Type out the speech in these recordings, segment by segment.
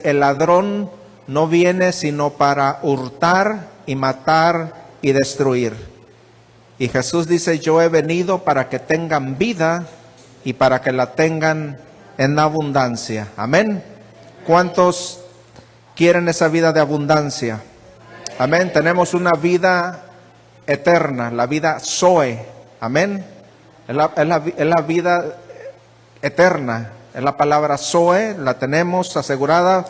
el ladrón no viene sino para hurtar y matar y destruir. Y Jesús dice, yo he venido para que tengan vida y para que la tengan en abundancia. Amén. ¿Cuántos quieren esa vida de abundancia? Amén. Tenemos una vida eterna, la vida Zoe. Amén. Es la vida eterna. Es la palabra Zoe, la tenemos asegurada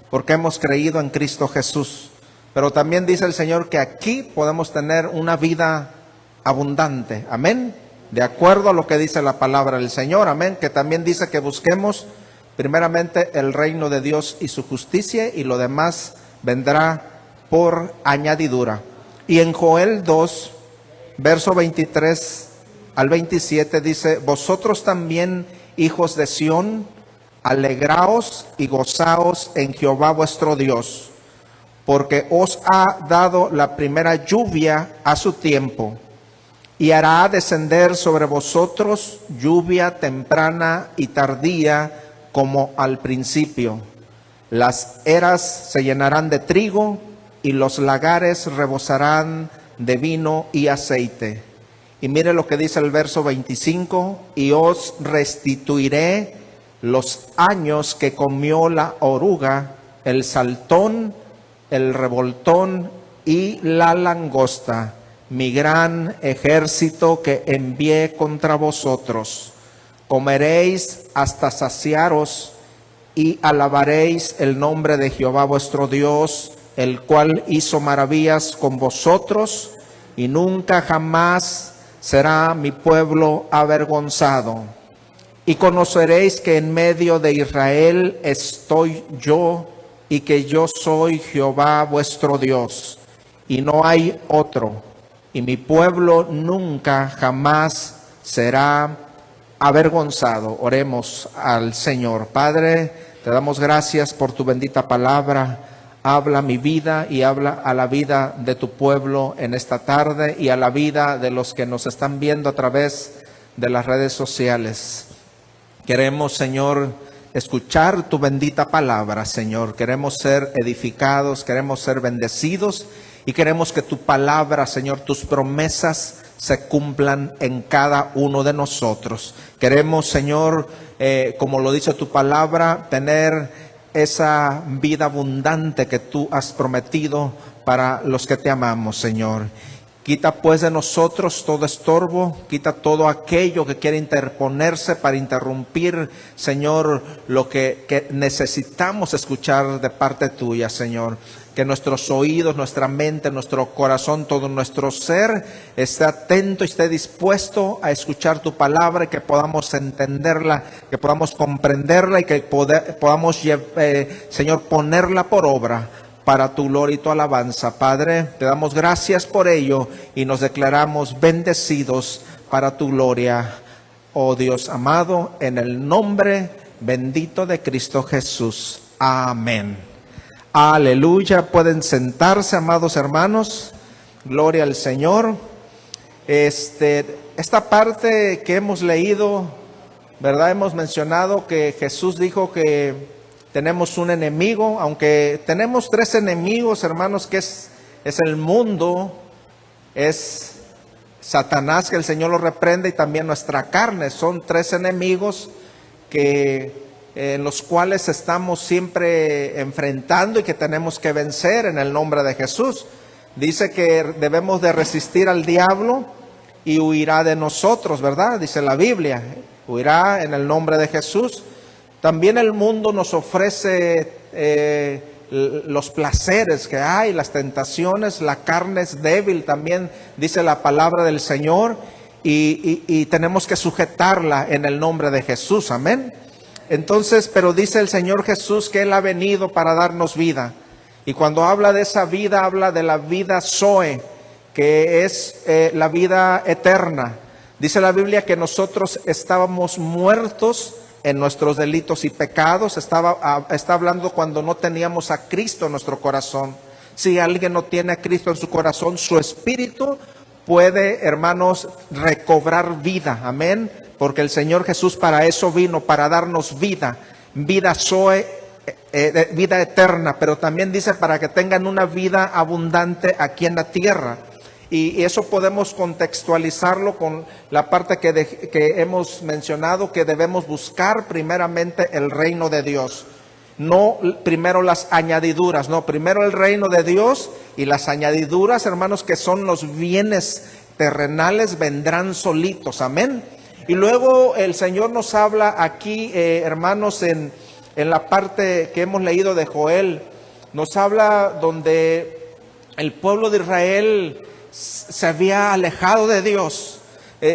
porque hemos creído en Cristo Jesús. Pero también dice el Señor que aquí podemos tener una vida abundante. Amén. De acuerdo a lo que dice la palabra del Señor. Amén. Que también dice que busquemos primeramente el reino de Dios y su justicia, y lo demás vendrá por añadidura. Y en Joel 2, verso 23 al 27 dice, vosotros también, hijos de Sión, alegraos y gozaos en Jehová vuestro Dios, porque os ha dado la primera lluvia a su tiempo, y hará descender sobre vosotros lluvia temprana y tardía como al principio. Las eras se llenarán de trigo y los lagares rebosarán de vino y aceite. Y mire lo que dice el verso 25, y os restituiré los años que comió la oruga, el saltón, el revoltón y la langosta, mi gran ejército que envié contra vosotros. Comeréis hasta saciaros y alabaréis el nombre de Jehová vuestro Dios, el cual hizo maravillas con vosotros, y nunca jamás será mi pueblo avergonzado. Y conoceréis que en medio de Israel estoy yo, y que yo soy Jehová vuestro Dios, y no hay otro. Y mi pueblo nunca jamás será avergonzado. Oremos al Señor. Padre, te damos gracias por tu bendita palabra. Habla mi vida y habla a la vida de tu pueblo en esta tarde y a la vida de los que nos están viendo a través de las redes sociales. Queremos, Señor, escuchar tu bendita palabra, Señor. Queremos ser edificados, queremos ser bendecidos y queremos que tu palabra, Señor, tus promesas se cumplan en cada uno de nosotros. Queremos, Señor, como lo dice tu palabra, tener esa vida abundante que tú has prometido para los que te amamos, Señor. Quita pues de nosotros todo estorbo, quita todo aquello que quiere interponerse para interrumpir, Señor, lo que necesitamos escuchar de parte tuya, Señor. Que nuestros oídos, nuestra mente, nuestro corazón, todo nuestro ser esté atento y esté dispuesto a escuchar tu palabra, y que podamos entenderla, que podamos comprenderla y que podamos, Señor, ponerla por obra para tu gloria y tu alabanza. Padre, te damos gracias por ello y nos declaramos bendecidos para tu gloria, oh Dios amado, en el nombre bendito de Cristo Jesús. Amén. Aleluya. Pueden sentarse, amados hermanos. Gloria al Señor. Esta parte que hemos leído, ¿verdad? Hemos mencionado que Jesús dijo que tenemos un enemigo, aunque tenemos tres enemigos, hermanos, que es el mundo, es Satanás, que el Señor lo reprende, y también nuestra carne. Son tres enemigos en los cuales estamos siempre enfrentando y que tenemos que vencer en el nombre de Jesús. Dice que debemos de resistir al diablo y huirá de nosotros, ¿verdad? Dice la Biblia, huirá en el nombre de Jesús. También el mundo nos ofrece los placeres que hay, las tentaciones. La carne es débil, también dice la palabra del Señor, y tenemos que sujetarla en el nombre de Jesús. Amén. Entonces, pero dice el Señor Jesús que Él ha venido para darnos vida. Y cuando habla de esa vida, habla de la vida Zoe, que es la vida eterna. Dice la Biblia que nosotros estábamos muertos en nuestros delitos y pecados. Está hablando cuando no teníamos a Cristo en nuestro corazón. Si alguien no tiene a Cristo en su corazón, su espíritu puede, hermanos, recobrar vida. Amén. Porque el Señor Jesús para eso vino, para darnos vida. Vida Zoe vida eterna, pero también dice para que tengan una vida abundante aquí en la tierra. Y eso podemos contextualizarlo con la parte que hemos mencionado, que debemos buscar primeramente el reino de Dios. No primero las añadiduras, no, primero el reino de Dios, y las añadiduras, hermanos, que son los bienes terrenales, vendrán solitos, amén. Y luego el Señor nos habla aquí, hermanos, en la parte que hemos leído de Joel, nos habla donde el pueblo de Israel se había alejado de Dios,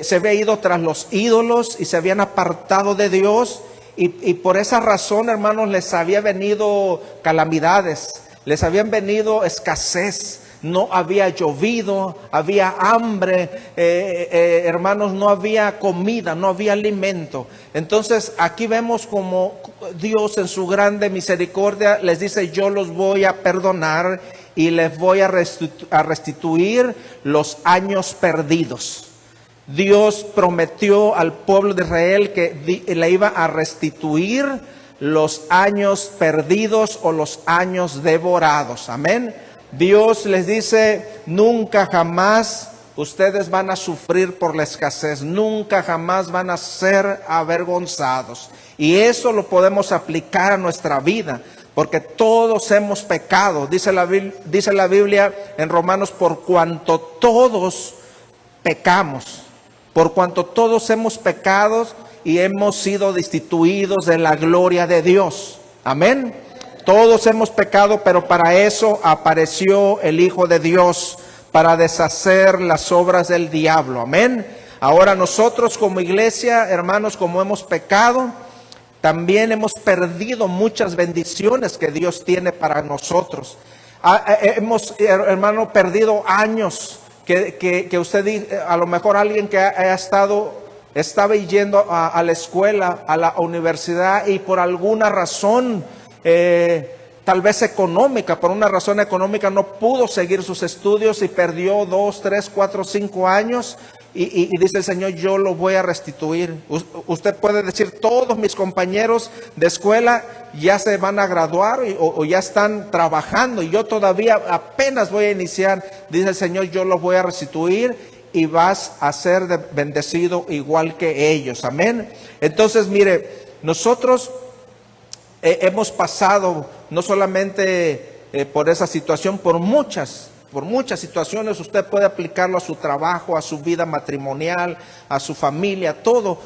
se había ido tras los ídolos y se habían apartado de Dios, y por esa razón, hermanos, les había venido calamidades, les habían venido escasez. No había llovido, había hambre, hermanos, no había comida, no había alimento. Entonces aquí vemos como Dios en su grande misericordia les dice: yo los voy a perdonar y les voy a restituir los años perdidos. Dios prometió al pueblo de Israel que le iba a restituir los años perdidos o los años devorados. Amén. Dios les dice: nunca jamás ustedes van a sufrir por la escasez, nunca jamás van a ser avergonzados. Y eso lo podemos aplicar a nuestra vida, porque todos hemos pecado. Dice la Biblia en Romanos: por cuanto todos pecamos, por cuanto todos hemos pecado y hemos sido destituidos de la gloria de Dios. Amén. Todos hemos pecado, pero para eso apareció el Hijo de Dios, para deshacer las obras del diablo. Amén. Ahora nosotros como iglesia, hermanos, como hemos pecado, también hemos perdido muchas bendiciones que Dios tiene para nosotros. Hemos, hermano, perdido años que usted, a lo mejor alguien que estaba yendo a la escuela, a la universidad, y por alguna razón, tal vez económica, por una razón económica no pudo seguir sus estudios y perdió 2, 3, 4, 5 años. Y dice el Señor: yo lo voy a restituir. Usted puede decir: todos mis compañeros de escuela ya se van a graduar o ya están trabajando, y yo todavía apenas voy a iniciar. Dice el Señor: yo los voy a restituir y vas a ser bendecido igual que ellos. Amén. Entonces, mire, nosotros hemos pasado no solamente por esa situación, por muchas situaciones. Usted puede aplicarlo a su trabajo, a su vida matrimonial, a su familia, todo.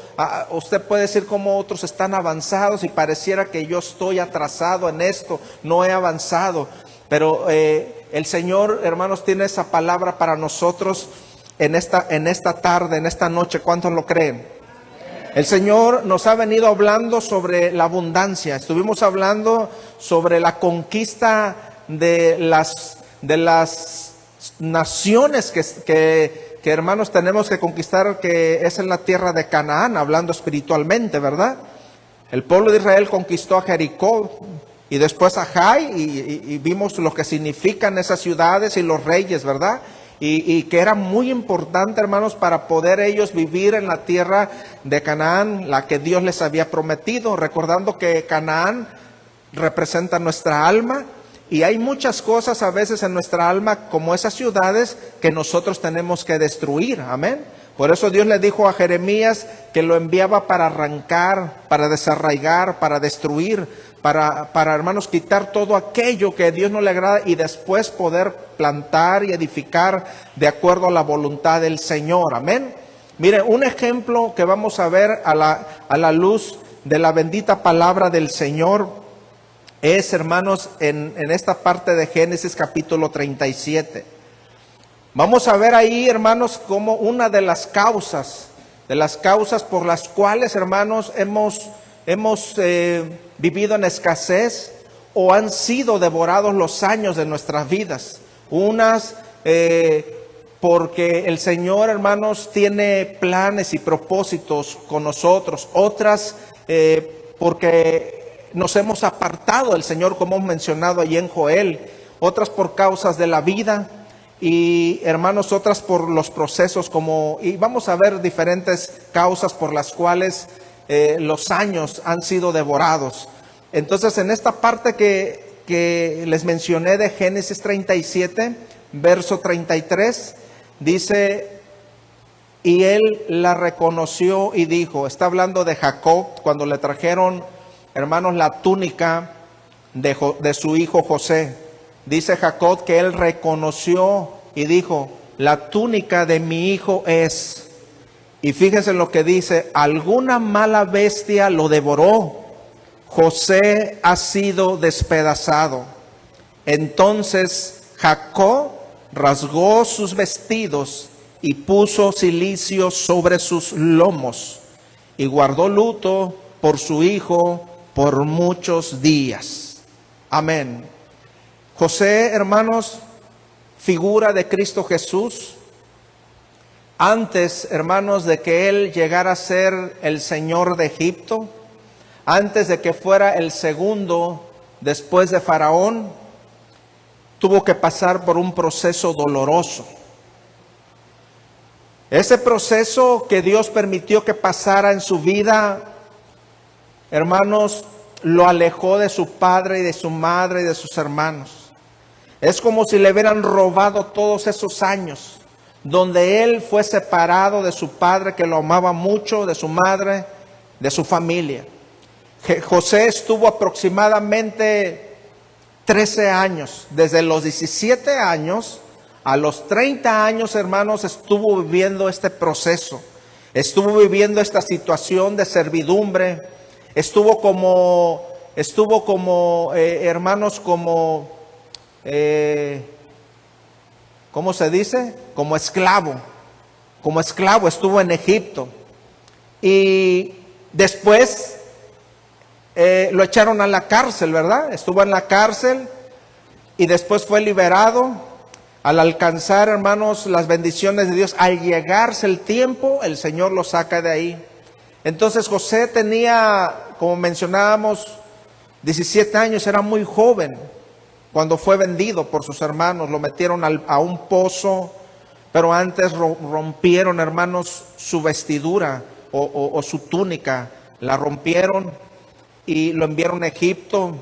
Usted puede decir cómo otros están avanzados y pareciera que yo estoy atrasado en esto, no he avanzado. Pero el Señor, hermanos, tiene esa palabra para nosotros en esta tarde, en esta noche. ¿Cuántos lo creen? El Señor nos ha venido hablando sobre la abundancia. Estuvimos hablando sobre la conquista de las naciones que hermanos tenemos que conquistar, que es en la tierra de Canaán, hablando espiritualmente, ¿verdad? El pueblo de Israel conquistó a Jericó y después a Jai, y vimos lo que significan esas ciudades y los reyes, ¿verdad? Y que era muy importante, hermanos, para poder ellos vivir en la tierra de Canaán, la que Dios les había prometido, recordando que Canaán representa nuestra alma. Y hay muchas cosas a veces en nuestra alma, como esas ciudades, que nosotros tenemos que destruir. Amén. Por eso Dios le dijo a Jeremías que lo enviaba para arrancar, para desarraigar, para destruir, para hermanos, quitar todo aquello que a Dios no le agrada, y después poder plantar y edificar de acuerdo a la voluntad del Señor. Amén. Mire, un ejemplo que vamos a ver a la luz de la bendita palabra del Señor es, hermanos, en esta parte de Génesis capítulo 37. Vamos a ver ahí, hermanos, como una de las causas por las cuales, hermanos, hemos vivido en escasez o han sido devorados los años de nuestras vidas. Unas porque el Señor, hermanos, tiene planes y propósitos con nosotros. Otras porque nos hemos apartado del Señor, como hemos mencionado allí en Joel. Otras por causas de la vida. Y, hermanos, otras por los procesos, y vamos a ver diferentes causas por las cuales los años han sido devorados. Entonces, en esta parte que les mencioné de Génesis 37, verso 33, dice, y él la reconoció y dijo, está hablando de Jacob, cuando le trajeron, hermanos, la túnica de su hijo José. Dice Jacob que él reconoció y dijo, la túnica de mi hijo es. Y fíjense lo que dice, alguna mala bestia lo devoró. José ha sido despedazado. Entonces Jacob rasgó sus vestidos y puso cilicio sobre sus lomos y guardó luto por su hijo por muchos días. Amén. José, hermanos, figura de Cristo Jesús. Antes, hermanos, de que él llegara a ser el Señor de Egipto, antes de que fuera el segundo después de Faraón, tuvo que pasar por un proceso doloroso. Ese proceso que Dios permitió que pasara en su vida, hermanos, lo alejó de su padre y de su madre y de sus hermanos. Es como si le hubieran robado todos esos años, donde él fue separado de su padre, que lo amaba mucho, de su madre, de su familia. José estuvo aproximadamente 13 años, desde los 17 años a los 30 años, hermanos, estuvo viviendo este proceso, estuvo viviendo esta situación de servidumbre, estuvo como hermanos, ¿cómo se dice? Como esclavo estuvo en Egipto. Y después lo echaron a la cárcel, ¿verdad? Estuvo en la cárcel y después fue liberado. Al alcanzar, hermanos, las bendiciones de Dios, al llegarse el tiempo, el Señor lo saca de ahí. Entonces José tenía, como mencionábamos, 17 años, era muy joven cuando fue vendido por sus hermanos. Lo metieron a un pozo, pero antes rompieron, hermanos, su vestidura o su túnica, la rompieron y lo enviaron a Egipto.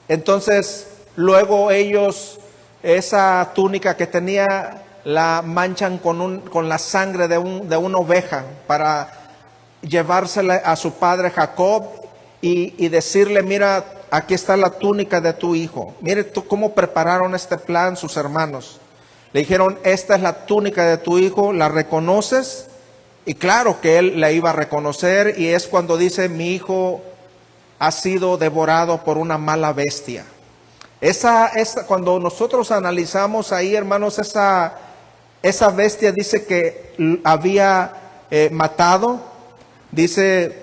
Entonces luego ellos, esa túnica que tenía, la manchan con la sangre de una oveja para llevársela a su padre Jacob y decirle, mira, aquí está la túnica de tu hijo. Mire tú cómo prepararon este plan sus hermanos. Le dijeron, esta es la túnica de tu hijo, ¿la reconoces? Y claro que él la iba a reconocer, y es cuando dice, mi hijo ha sido devorado por una mala bestia. Cuando nosotros analizamos ahí, hermanos, esa bestia dice que había matado, dice,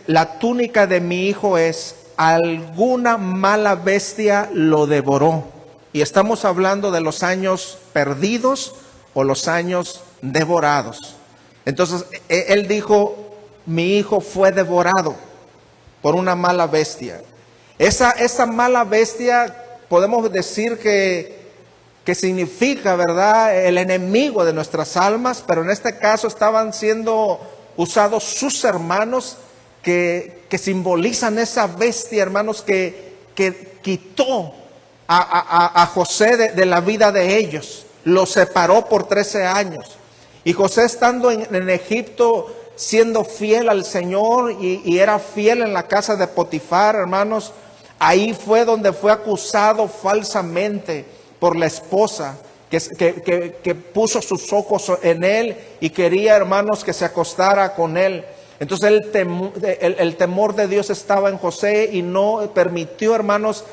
la túnica de mi hijo es, alguna mala bestia lo devoró. Y estamos hablando de los años perdidos o los años devorados. Entonces, él dijo, mi hijo fue devorado por una mala bestia. Esa mala bestia, podemos decir que significa, ¿verdad?, el enemigo de nuestras almas, pero en este caso estaban siendo usados sus hermanos que simbolizan esa bestia, hermanos, que quitó a José de la vida de ellos, lo separó por 13 años. Y José, estando en Egipto, siendo fiel al Señor y era fiel en la casa de Potifar, hermanos, ahí fue donde fue acusado falsamente por la esposa que puso sus ojos en él y quería, hermanos, que se acostara con él. Entonces el temor de Dios estaba en José y no permitió, hermanos,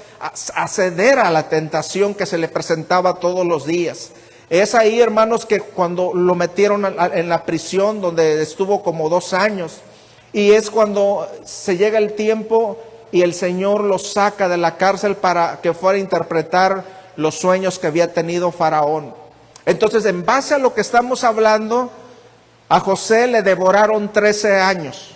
acceder a la tentación que se le presentaba todos los días. Es ahí, hermanos, que cuando lo metieron en la prisión, donde estuvo como 2 años, y es cuando se llega el tiempo y el Señor lo saca de la cárcel para que fuera a interpretar los sueños que había tenido Faraón. Entonces, en base a lo que estamos hablando, a José le devoraron 13 años.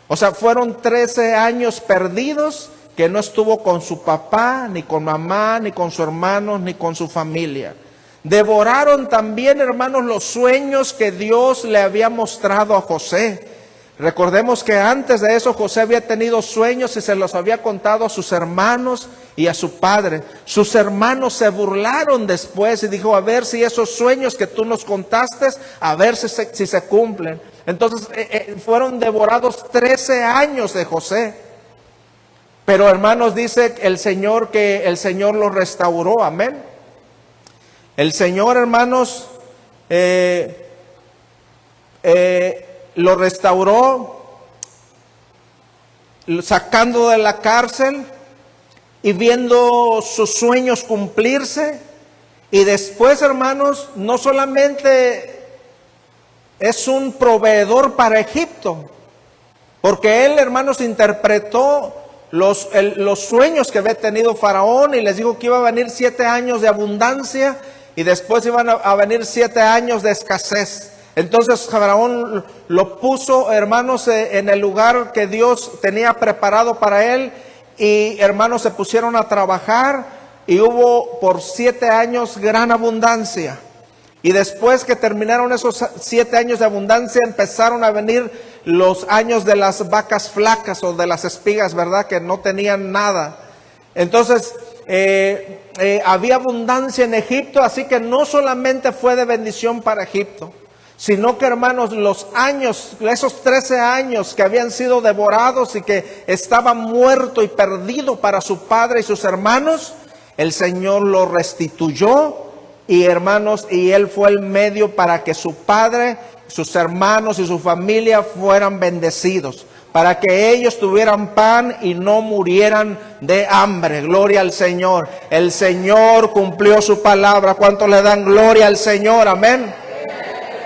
O sea, fueron 13 años perdidos que no estuvo con su papá, ni con mamá, ni con sus hermanos, ni con su familia. Devoraron también, hermanos, los sueños que Dios le había mostrado a José. Recordemos que antes de eso José había tenido sueños y se los había contado a sus hermanos y a su padre. Sus hermanos se burlaron después y dijo, a ver si esos sueños que tú nos contaste, a ver si se cumplen. Entonces fueron devorados 13 años de José. Pero hermanos, dice el Señor que el Señor lo restauró, amén. El Señor, hermanos, lo restauró, sacando de la cárcel y viendo sus sueños cumplirse. Y después, hermanos, no solamente es un proveedor para Egipto, porque él, hermanos, interpretó los sueños que había tenido Faraón y les dijo que iba a venir 7 años de abundancia y después iban a venir 7 años de escasez. Entonces Faraón lo puso, hermanos, en el lugar que Dios tenía preparado para él, y hermanos se pusieron a trabajar y hubo por 7 años gran abundancia. Y después que terminaron esos 7 años de abundancia, empezaron a venir los años de las vacas flacas o de las espigas, ¿verdad? Que no tenían nada. Entonces había abundancia en Egipto, así que no solamente fue de bendición para Egipto, sino que, hermanos, los años, esos 13 años que habían sido devorados y que estaba muerto y perdido para su padre y sus hermanos, el Señor lo restituyó. Y hermanos, y él fue el medio para que su padre, sus hermanos y su familia fueran bendecidos, para que ellos tuvieran pan y no murieran de hambre. Gloria al Señor. El Señor cumplió su palabra. ¿Cuántos le dan gloria al Señor? Amén.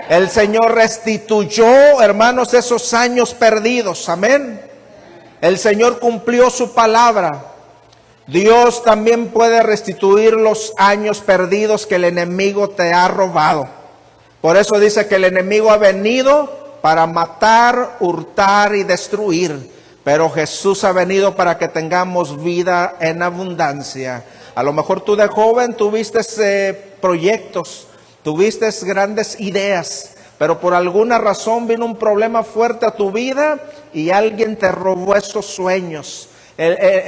El Señor restituyó, hermanos, esos años perdidos. Amén. El Señor cumplió su palabra. Dios también puede restituir los años perdidos que el enemigo te ha robado. Por eso dice que el enemigo ha venido para matar, hurtar y destruir. Pero Jesús ha venido para que tengamos vida en abundancia. A lo mejor tú de joven tuviste proyectos, tuviste grandes ideas, pero por alguna razón vino un problema fuerte a tu vida y alguien te robó esos sueños.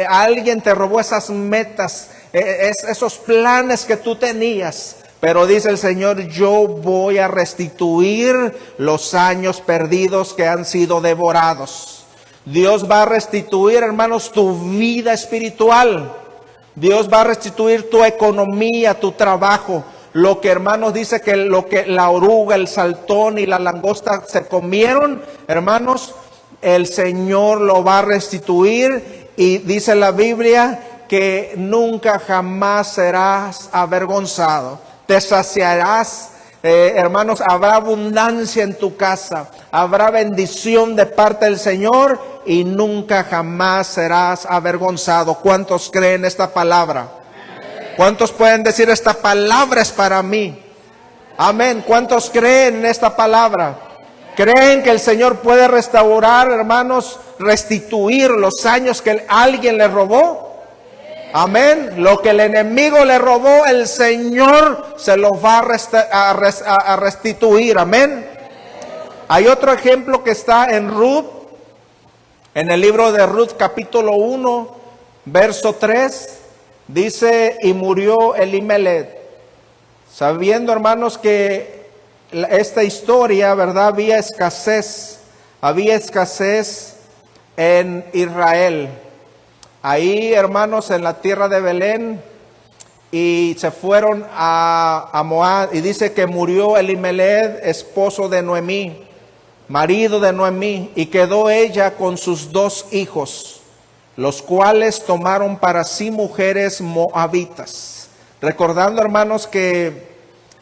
Alguien te robó esas metas, esos planes que tú tenías. Pero dice el Señor, yo voy a restituir los años perdidos que han sido devorados. Dios va a restituir, hermanos, tu vida espiritual. Dios va a restituir tu economía, tu trabajo. Lo que, hermanos, dice que lo que la oruga, el saltón y la langosta se comieron, hermanos, el Señor lo va a restituir. Y dice la Biblia que nunca jamás serás avergonzado. Te saciarás, hermanos, habrá abundancia en tu casa. Habrá bendición de parte del Señor y nunca jamás serás avergonzado. ¿Cuántos creen esta palabra? ¿Cuántos pueden decir esta palabra es para mí? Amén. ¿Cuántos creen en esta palabra? ¿Creen que el Señor puede restaurar, hermanos, restituir los años que alguien le robó? Amén. Lo que el enemigo le robó, el Señor se lo va a restituir. Amén. Hay otro ejemplo que está en Ruth, en el libro de Ruth, capítulo 1, verso 3. Dice, y murió Elimelech. Sabiendo, hermanos, que esta historia, ¿verdad? Había escasez en Israel. Ahí, hermanos, en la tierra de Belén, y se fueron a Moab, y dice que murió Elimelech, esposo de Noemí, marido de Noemí, y quedó ella con sus 2 hijos, los cuales tomaron para sí mujeres moabitas. Recordando, hermanos, que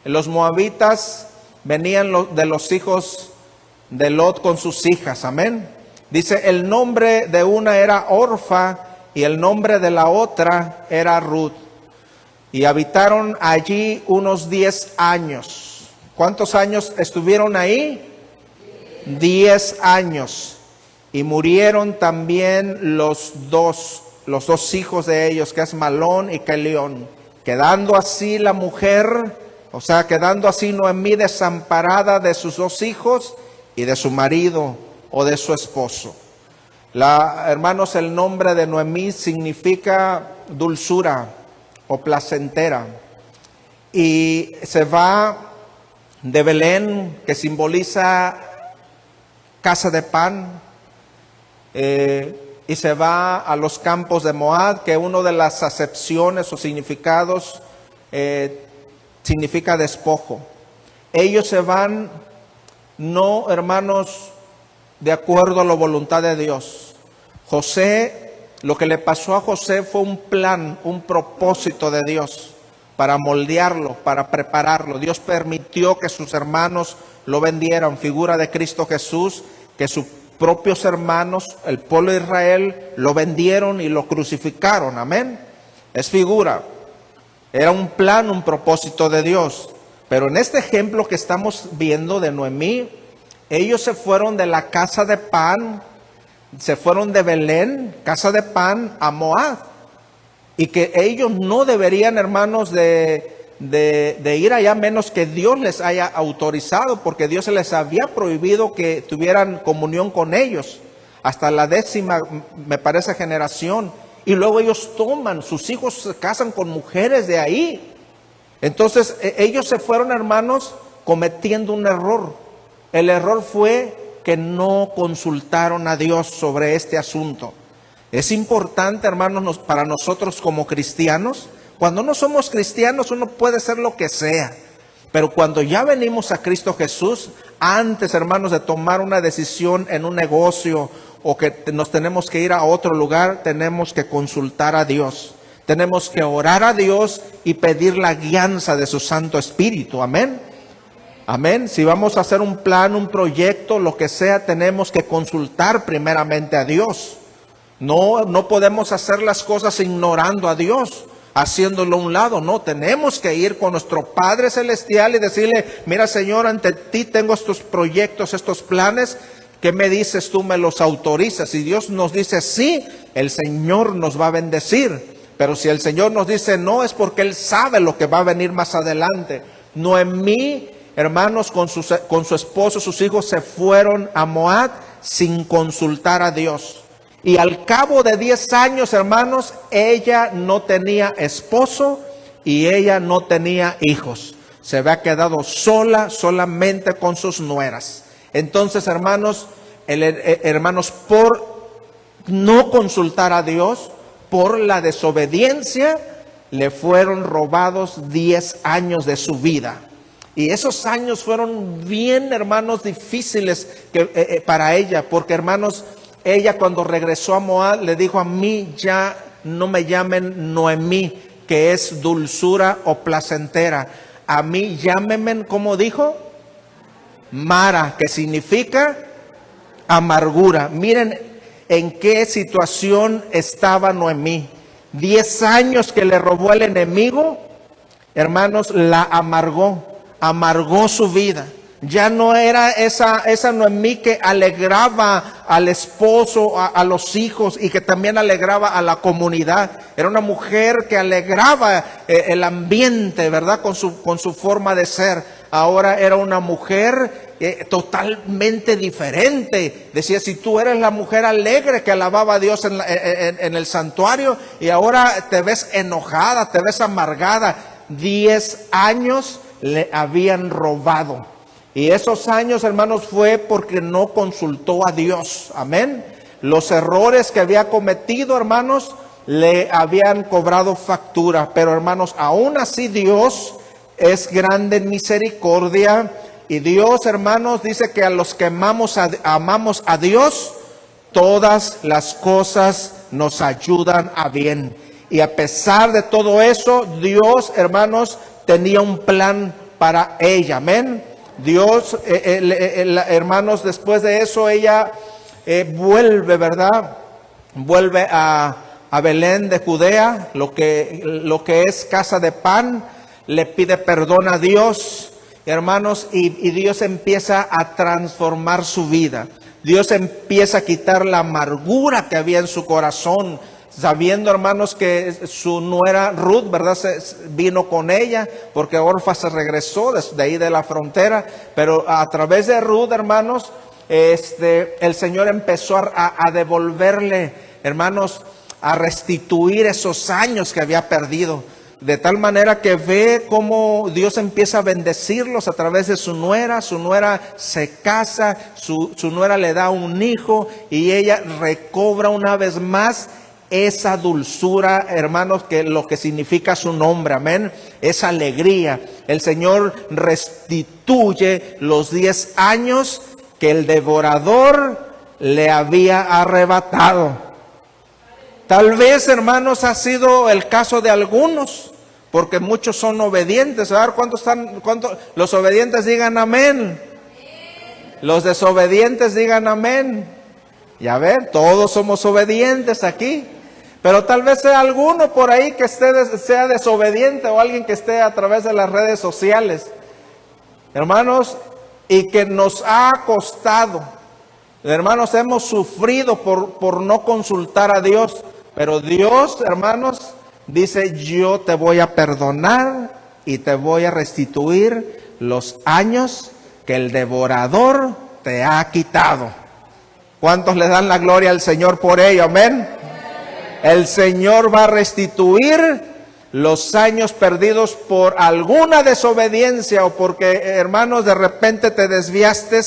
los moabitas venían de los hijos de Lot con sus hijas, amén. Dice, el nombre de una era Orfa y el nombre de la otra era Ruth. Y habitaron allí unos 10 años. ¿Cuántos años estuvieron ahí? 10 años. Y murieron también los dos hijos de ellos, que es Malón y Kelión. Quedando así la mujer, o sea, quedando así Noemí desamparada de sus 2 hijos y de su marido o de su esposo. Hermanos, el nombre de Noemí significa dulzura o placentera. Y se va de Belén, que simboliza casa de pan, y se va a los campos de Moab, que una de las acepciones o significados significa despojo. Ellos se van, no, hermanos, de acuerdo a la voluntad de Dios. José, lo que le pasó a José fue un plan, un propósito de Dios para moldearlo, para prepararlo. Dios permitió que sus hermanos lo vendieran, figura de Cristo Jesús, que sus propios hermanos, el pueblo de Israel, lo vendieron y lo crucificaron. Amén. Es figura. Era un plan, un propósito de Dios. Pero en este ejemplo que estamos viendo de Noemí, ellos se fueron de la casa de pan, se fueron de Belén, casa de pan, a Moab. Y que ellos no deberían, hermanos, de ir allá menos que Dios les haya autorizado, porque Dios les había prohibido que tuvieran comunión con ellos hasta la 10ª, me parece, generación. Y luego ellos sus hijos se casan con mujeres de ahí. Entonces ellos se fueron, hermanos, cometiendo un error. El error fue que no consultaron a Dios sobre este asunto. Es importante, hermanos, para nosotros como cristianos. Cuando no somos cristianos, uno puede ser lo que sea. Pero cuando ya venimos a Cristo Jesús, antes, hermanos, de tomar una decisión en un negocio o que nos tenemos que ir a otro lugar, tenemos que consultar a Dios. Tenemos que orar a Dios y pedir la guianza de su Santo Espíritu. Amén. Amén. Si vamos a hacer un plan, un proyecto, lo que sea, tenemos que consultar primeramente a Dios. No podemos hacer las cosas ignorando a Dios, haciéndolo a un lado. No, tenemos que ir con nuestro Padre Celestial y decirle: mira, Señor, ante ti tengo estos proyectos, estos planes. ¿Qué me dices tú? ¿Me los autorizas? Y Dios nos dice sí, el Señor nos va a bendecir. Pero si el Señor nos dice no, es porque Él sabe lo que va a venir más adelante. Noemí, hermanos, con su esposo, sus hijos se fueron a Moab sin consultar a Dios. Y al cabo de 10 años, hermanos, ella no tenía esposo y ella no tenía hijos. Se había quedado sola, solamente con sus nueras. Entonces, hermanos, por no consultar a Dios, por la desobediencia, le fueron robados 10 años de su vida. Y esos años fueron bien, hermanos, difíciles para ella, porque, hermanos, ella cuando regresó a Moab le dijo: a mí ya no me llamen Noemí, que es dulzura o placentera. A mí llámenme, ¿cómo dijo? Mara, que significa amargura. Miren en qué situación estaba Noemí. 10 años que le robó el enemigo, hermanos, la amargó su vida. Ya no era esa Noemí que alegraba al esposo, a los hijos, y que también alegraba a la comunidad. Era una mujer que alegraba el ambiente, ¿verdad? Con su forma de ser. Ahora era una mujer totalmente diferente. Decía: si tú eres la mujer alegre que alababa a Dios en el santuario, y ahora te ves enojada, te ves amargada. 10 años le habían robado. Y esos años, hermanos, fue porque no consultó a Dios. Amén. Los errores que había cometido, hermanos, le habían cobrado factura. Pero, hermanos, aún así Dios es grande en misericordia. Y Dios, hermanos, dice que a los que amamos a Dios, todas las cosas nos ayudan a bien. Y a pesar de todo eso, Dios, hermanos, tenía un plan para ella. Amén. Dios, hermanos, después de eso ella vuelve, ¿verdad? Vuelve a Belén de Judea, lo que es casa de pan. Le pide perdón a Dios, hermanos, y Dios empieza a transformar su vida. Dios empieza a quitar la amargura que había en su corazón, sabiendo, hermanos, que su nuera Ruth, ¿verdad?, vino con ella, porque Orfa se regresó de ahí de la frontera. Pero a través de Ruth, hermanos, el Señor empezó a devolverle, hermanos, a restituir esos años que había perdido. De tal manera que ve cómo Dios empieza a bendecirlos a través de su nuera se casa, su nuera le da un hijo y ella recobra una vez más esa dulzura, hermanos, que lo que significa su nombre, amén, esa alegría. El Señor restituye los 10 años que el devorador le había arrebatado. Tal vez, hermanos, ha sido el caso de algunos, porque muchos son obedientes. A ver, ¿cuántos los obedientes digan amén? Los desobedientes digan amén. Ya ven, todos somos obedientes aquí. Pero tal vez sea alguno por ahí que sea desobediente, o alguien que esté a través de las redes sociales, hermanos, y que nos ha costado. Hermanos, hemos sufrido por no consultar a Dios. Pero Dios, hermanos, dice: yo te voy a perdonar y te voy a restituir los años que el devorador te ha quitado. ¿Cuántos le dan la gloria al Señor por ello? Amén. El Señor va a restituir los años perdidos por alguna desobediencia, o porque, hermanos, de repente te desviaste,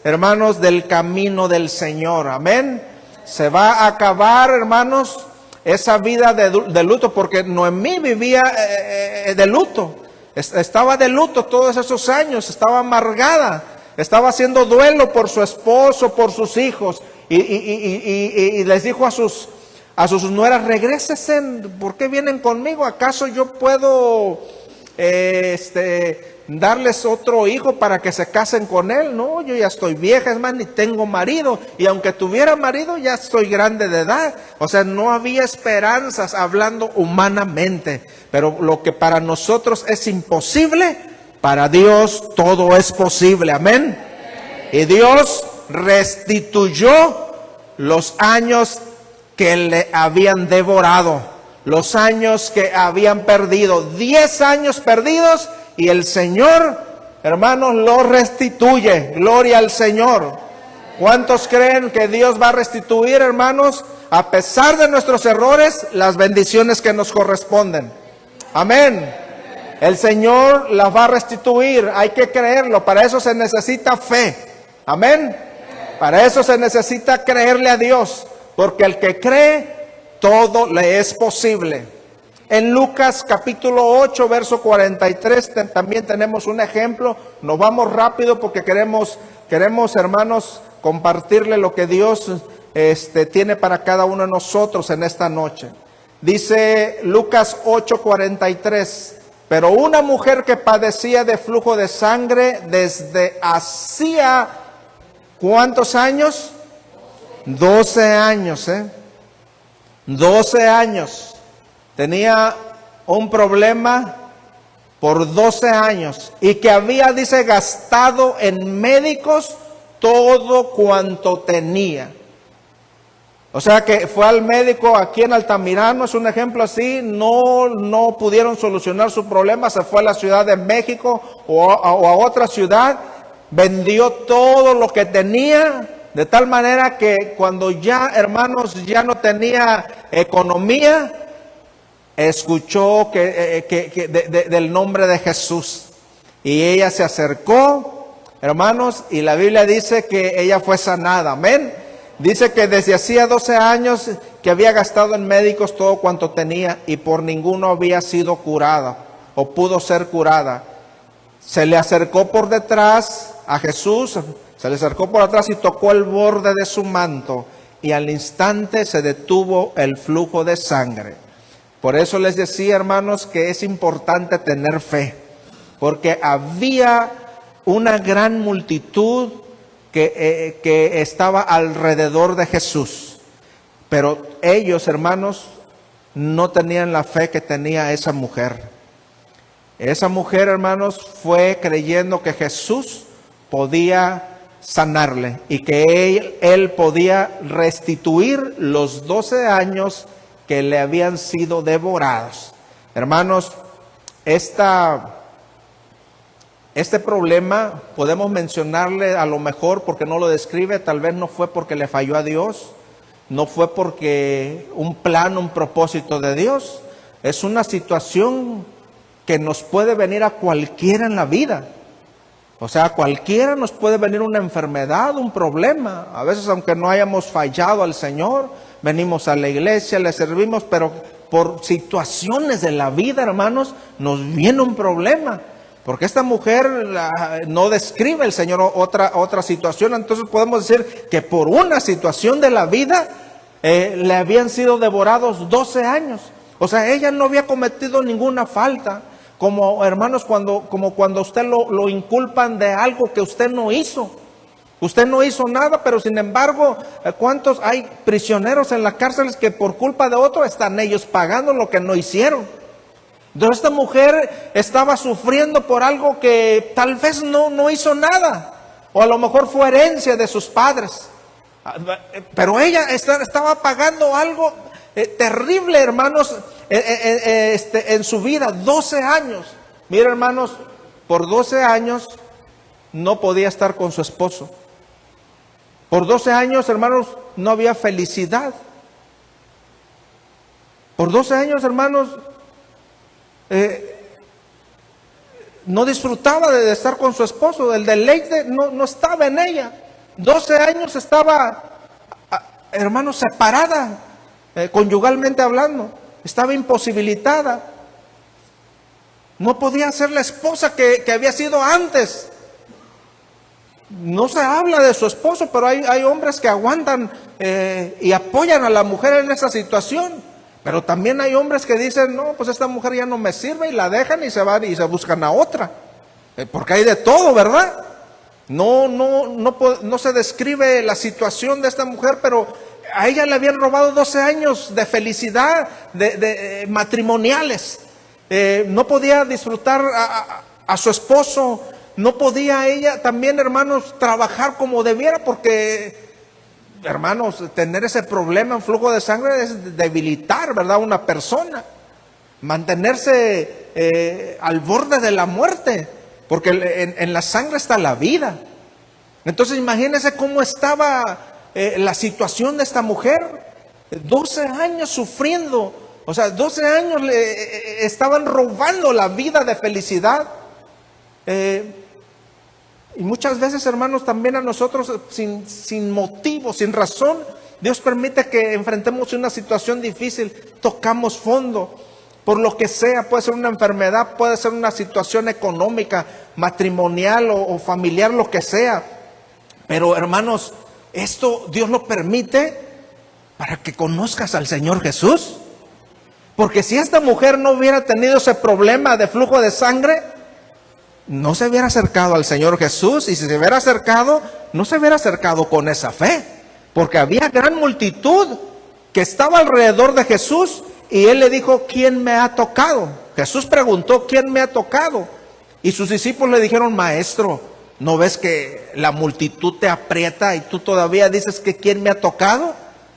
hermanos, del camino del Señor. Amén. Se va a acabar, hermanos, esa vida de luto, porque Noemí vivía de luto. Estaba de luto todos esos años, estaba amargada, estaba haciendo duelo por su esposo, por sus hijos, y les dijo a sus nueras: regrésense, ¿por qué vienen conmigo? ¿Acaso yo puedo darles otro hijo para que se casen con él? No, yo ya estoy vieja, es más, ni tengo marido, y aunque tuviera marido, ya estoy grande de edad. O sea, no había esperanzas, hablando humanamente. Pero lo que para nosotros es imposible, para Dios todo es posible. Amén. Y Dios restituyó los años que le habían devorado, los años que habían perdido, 10 años perdidos, y el Señor, hermanos, los restituye. Gloria al Señor. ¿Cuántos creen que Dios va a restituir, hermanos, a pesar de nuestros errores, las bendiciones que nos corresponden? Amén. El Señor las va a restituir, hay que creerlo. Para eso se necesita fe. Amén. Para eso se necesita creerle a Dios, porque el que cree, todo le es posible. En Lucas capítulo 8, verso 43, también tenemos un ejemplo. Nos vamos rápido porque queremos, hermanos, compartirle lo que Dios tiene para cada uno de nosotros en esta noche. Dice Lucas 8, 43: pero una mujer que padecía de flujo de sangre desde hacía, ¿cuántos años? 12 años, 12 años. Tenía un problema por 12 años y que había, dice, gastado en médicos todo cuanto tenía. O sea que fue al médico aquí en Altamirano, es un ejemplo así, no pudieron solucionar su problema, se fue a la Ciudad de México o a otra ciudad, vendió todo lo que tenía, de tal manera que cuando ya, hermanos, ya no tenía economía, escuchó del nombre de Jesús, y ella se acercó, hermanos, y la Biblia dice que ella fue sanada. Amén. Dice que desde hacía 12 años que había gastado en médicos todo cuanto tenía, y por ninguno había sido curada o pudo ser curada. Se le acercó por detrás a Jesús, se le acercó por atrás y tocó el borde de su manto, y al instante se detuvo el flujo de sangre. Por eso les decía, hermanos, que es importante tener fe, porque había una gran multitud que estaba alrededor de Jesús, pero ellos, hermanos, no tenían la fe que tenía esa mujer. Esa mujer, hermanos, fue creyendo que Jesús podía sanarle y que él podía restituir los 12 años que le habían sido devorados. Hermanos, esta Este problema podemos mencionarle a lo mejor porque no lo describe, tal vez no fue porque le falló a Dios, no fue porque un plan, un propósito de Dios. Es una situación que nos puede venir a cualquiera en la vida. O sea, a cualquiera nos puede venir una enfermedad, un problema. A veces, aunque no hayamos fallado al Señor, venimos a la iglesia, le servimos, pero por situaciones de la vida, hermanos, nos viene un problema. Porque esta mujer no describe el Señor otra situación. Entonces podemos decir que por una situación de la vida le habían sido devorados 12 años. O sea, ella no había cometido ninguna falta. Como hermanos, como cuando usted lo inculpan de algo que usted no hizo. Usted no hizo nada, pero sin embargo, ¿cuántos hay prisioneros en las cárceles que por culpa de otro están ellos pagando lo que no hicieron? Entonces esta mujer estaba sufriendo por algo que tal vez no hizo nada, o a lo mejor fue herencia de sus padres, pero ella estaba pagando algo terrible, hermanos, en su vida, 12 años. Mira, hermanos, por 12 años no podía estar con su esposo. Por 12 años, hermanos, no había felicidad. Por 12 años, hermanos, no disfrutaba de estar con su esposo. El deleite no estaba en ella. 12 años estaba, hermanos, separada, conyugalmente hablando. Estaba imposibilitada. No podía ser la esposa que había sido antes. No se habla de su esposo, pero hay hombres que aguantan y apoyan a la mujer en esa situación. Pero también hay hombres que dicen, no, pues esta mujer ya no me sirve, y la dejan y se van y se buscan a otra. Porque hay de todo, ¿verdad? No se describe la situación de esta mujer, pero a ella le habían robado 12 años de felicidad, de matrimoniales. No podía disfrutar a su esposo, no podía ella también, hermanos, trabajar como debiera, porque, hermanos, tener ese problema en flujo de sangre es debilitar, ¿verdad?, una persona. Mantenerse al borde de la muerte, porque en la sangre está la vida. Entonces imagínense cómo estaba la situación de esta mujer. 12 años sufriendo, o sea, 12 años le estaban robando la vida de felicidad. Y muchas veces, hermanos, también a nosotros sin motivo, sin razón, Dios permite que enfrentemos una situación difícil, tocamos fondo, por lo que sea. Puede ser una enfermedad, puede ser una situación económica, matrimonial o familiar, lo que sea. Pero, hermanos, esto Dios lo permite para que conozcas al Señor Jesús. Porque si esta mujer no hubiera tenido ese problema de flujo de sangre, no se hubiera acercado al Señor Jesús. Y si se hubiera acercado, no se hubiera acercado con esa fe, porque había gran multitud que estaba alrededor de Jesús. Y él le dijo, ¿quién me ha tocado? Jesús preguntó, ¿quién me ha tocado? Y sus discípulos le dijeron, maestro, ¿no ves que la multitud te aprieta y tú todavía dices que quién me ha tocado?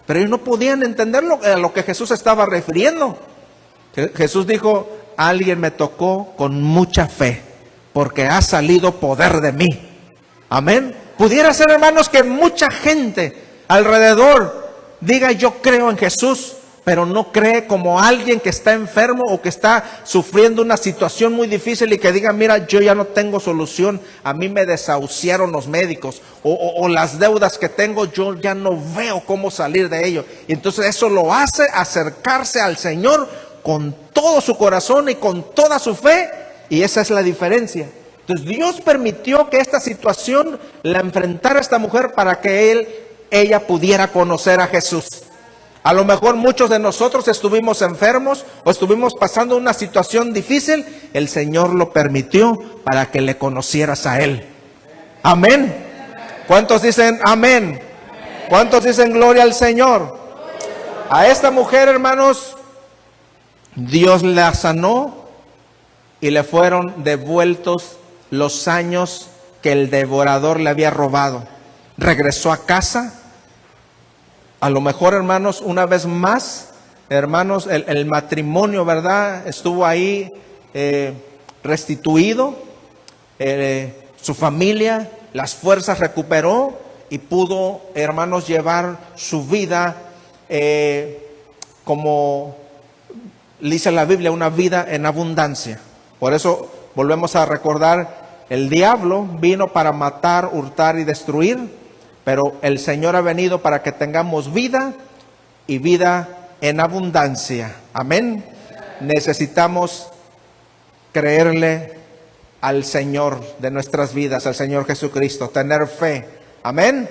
Pero ellos no podían entender a lo que Jesús estaba refiriendo. Jesús dijo, alguien me tocó con mucha fe, porque ha salido poder de mí. Amén. Pudiera ser, hermanos, que mucha gente alrededor diga, yo creo en Jesús, pero no cree como alguien que está enfermo o que está sufriendo una situación muy difícil y que diga, mira, yo ya no tengo solución, a mí me desahuciaron los médicos, o las deudas que tengo, yo ya no veo cómo salir de ello. Y entonces eso lo hace acercarse al Señor con todo su corazón y con toda su fe, y esa es la diferencia. Entonces Dios permitió que esta situación la enfrentara esta mujer para que ella pudiera conocer a Jesús. A lo mejor muchos de nosotros estuvimos enfermos o estuvimos pasando una situación difícil. El Señor lo permitió para que le conocieras a Él. Amén. ¿Cuántos dicen amén? ¿Cuántos dicen gloria al Señor? A esta mujer, hermanos, Dios la sanó y le fueron devueltos los años que el devorador le había robado. Regresó a casa. A lo mejor, hermanos, una vez más, hermanos, el matrimonio, ¿verdad?, estuvo ahí restituido. su familia, las fuerzas recuperó y pudo, hermanos, llevar su vida como dice la Biblia, una vida en abundancia. Por eso volvemos a recordar, el diablo vino para matar, hurtar y destruir, pero el Señor ha venido para que tengamos vida y vida en abundancia. Amén. Necesitamos creerle al Señor de nuestras vidas, al Señor Jesucristo, tener fe. Amén.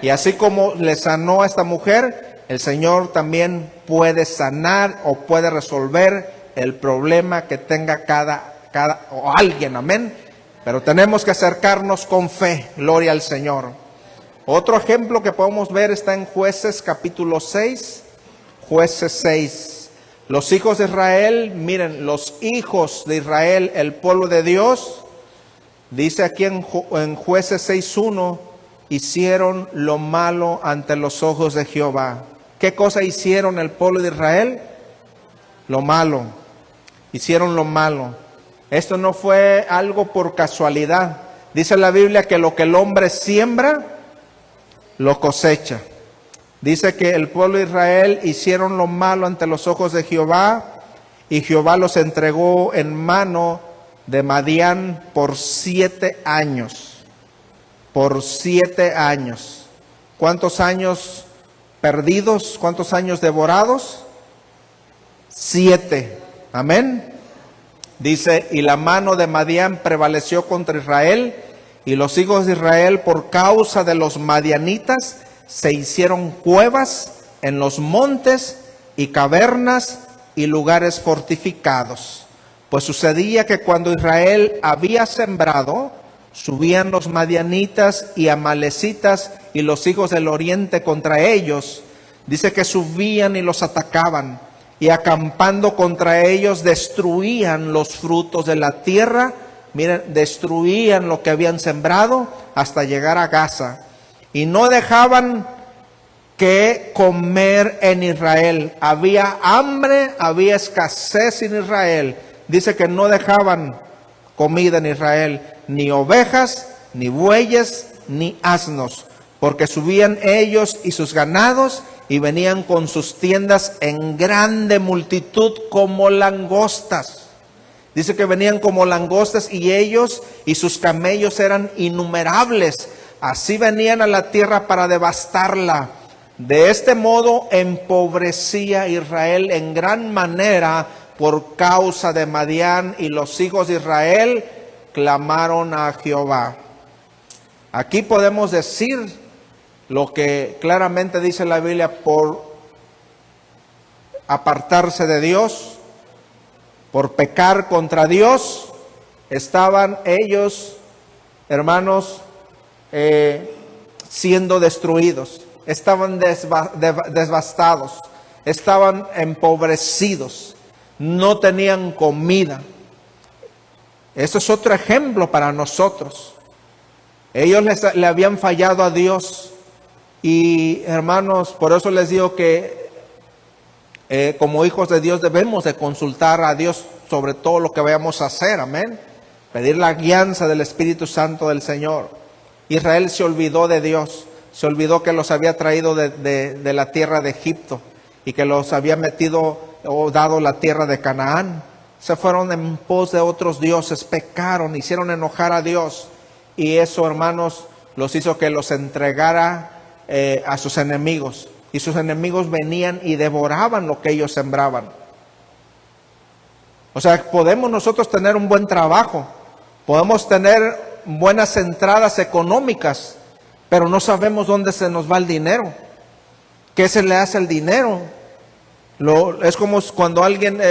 Y así como le sanó a esta mujer, el Señor también puede sanar o puede resolver el problema que tenga cada o alguien. Amén. Pero tenemos que acercarnos con fe. Gloria al Señor. Otro ejemplo que podemos ver está en Jueces capítulo 6. Jueces 6. Los hijos de Israel, miren, los hijos de Israel, el pueblo de Dios, dice aquí en Jueces 6:1, hicieron lo malo ante los ojos de Jehová. ¿Qué cosa hicieron el pueblo de Israel? Lo malo. Hicieron lo malo. Esto no fue algo por casualidad. Dice la Biblia que lo que el hombre siembra, lo cosecha. Dice que el pueblo de Israel hicieron lo malo ante los ojos de Jehová, y Jehová los entregó en mano de Madián por 7 años. Por 7 años. ¿Cuántos años perdidos? ¿Cuántos años devorados? 7. Amén. Dice, y la mano de Madián prevaleció contra Israel, y los hijos de Israel, por causa de los madianitas, se hicieron cuevas en los montes y cavernas y lugares fortificados. Pues sucedía que cuando Israel había sembrado, subían los madianitas y amalecitas y los hijos del oriente contra ellos. Dice que subían y los atacaban, y acampando contra ellos destruían los frutos de la tierra. Miren, destruían lo que habían sembrado hasta llegar a Gaza. Y no dejaban que comer en Israel. Había hambre, había escasez en Israel. Dice que no dejaban comida en Israel, ni ovejas, ni bueyes, ni asnos, porque subían ellos y sus ganados y venían con sus tiendas en grande multitud como langostas. Dice que venían como langostas, y ellos y sus camellos eran innumerables. Así venían a la tierra para devastarla. De este modo empobrecía Israel en gran manera por causa de Madián, y los hijos de Israel clamaron a Jehová. Aquí podemos decir lo que claramente dice la Biblia: por apartarse de Dios, por pecar contra Dios, estaban ellos, hermanos, siendo destruidos, estaban devastados, estaban empobrecidos, no tenían comida. Eso es otro ejemplo para nosotros. Ellos le habían fallado a Dios, y hermanos, por eso les digo que como hijos de Dios debemos de consultar a Dios sobre todo lo que vayamos a hacer. Amén. Pedir la guianza del Espíritu Santo del Señor. Israel se olvidó de Dios, se olvidó que los había traído de la tierra de Egipto, y que los había metido o dado la tierra de Canaán. Se fueron en pos de otros dioses, pecaron, hicieron enojar a Dios, y eso, hermanos, los hizo que los entregara a sus enemigos, y sus enemigos venían y devoraban lo que ellos sembraban. O sea, podemos nosotros tener un buen trabajo, podemos tener buenas entradas económicas, pero no sabemos dónde se nos va el dinero. ¿Qué se le hace al dinero? Es como cuando alguien,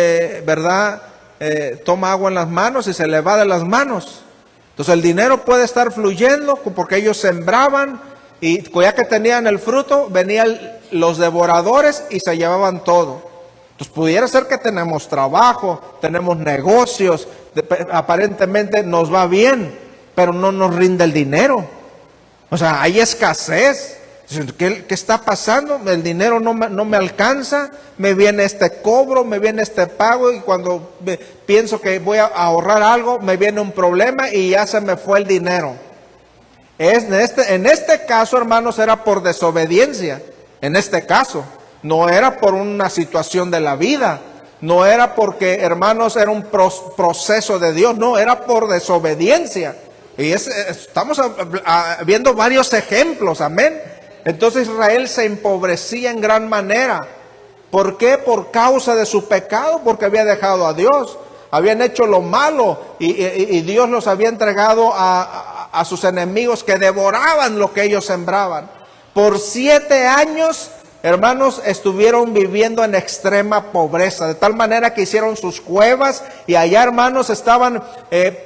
toma agua en las manos y se le va de las manos. Entonces el dinero puede estar fluyendo porque ellos sembraban, y ya que tenían el fruto, venían los devoradores y se llevaban todo. Entonces pudiera ser que tenemos trabajo, tenemos negocios, aparentemente nos va bien, pero no nos rinde el dinero. O sea, hay escasez. ¿Qué está pasando? El dinero no me alcanza, me viene este cobro, me viene este pago, y cuando pienso que voy a ahorrar algo, me viene un problema y ya se me fue el dinero. En este caso, hermanos, era por desobediencia. En este caso, no era por una situación de la vida, no era porque, hermanos, era un proceso de Dios, no, era por desobediencia. Y estamos viendo varios ejemplos, amén. Entonces Israel se empobrecía en gran manera. ¿Por qué? Por causa de su pecado, porque había dejado a Dios. Habían hecho lo malo y Dios los había entregado a sus enemigos, que devoraban lo que ellos sembraban. Por 7 años, hermanos, estuvieron viviendo en extrema pobreza, de tal manera que hicieron sus cuevas, y allá, hermanos, estaban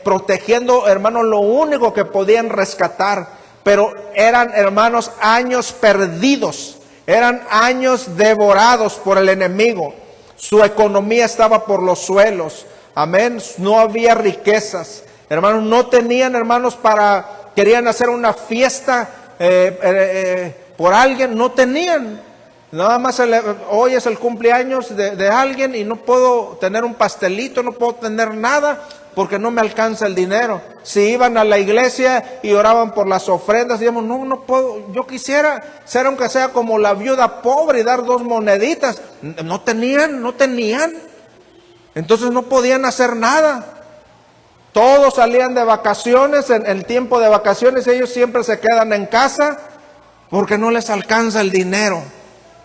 protegiendo, hermanos, lo único que podían rescatar. Pero eran, hermanos, años perdidos, eran años devorados por el enemigo. Su economía estaba por los suelos, amén, no había riquezas, hermanos, no tenían, hermanos, querían hacer una fiesta por alguien, no tenían. Nada más hoy es el cumpleaños de alguien y no puedo tener un pastelito, no puedo tener nada porque no me alcanza el dinero. Si iban a la iglesia y oraban por las ofrendas, digamos, no puedo, yo quisiera ser aunque sea como la viuda pobre y dar 2 moneditas. No tenían. Entonces no podían hacer nada. Todos salían de vacaciones, en el tiempo de vacaciones ellos siempre se quedan en casa porque no les alcanza el dinero.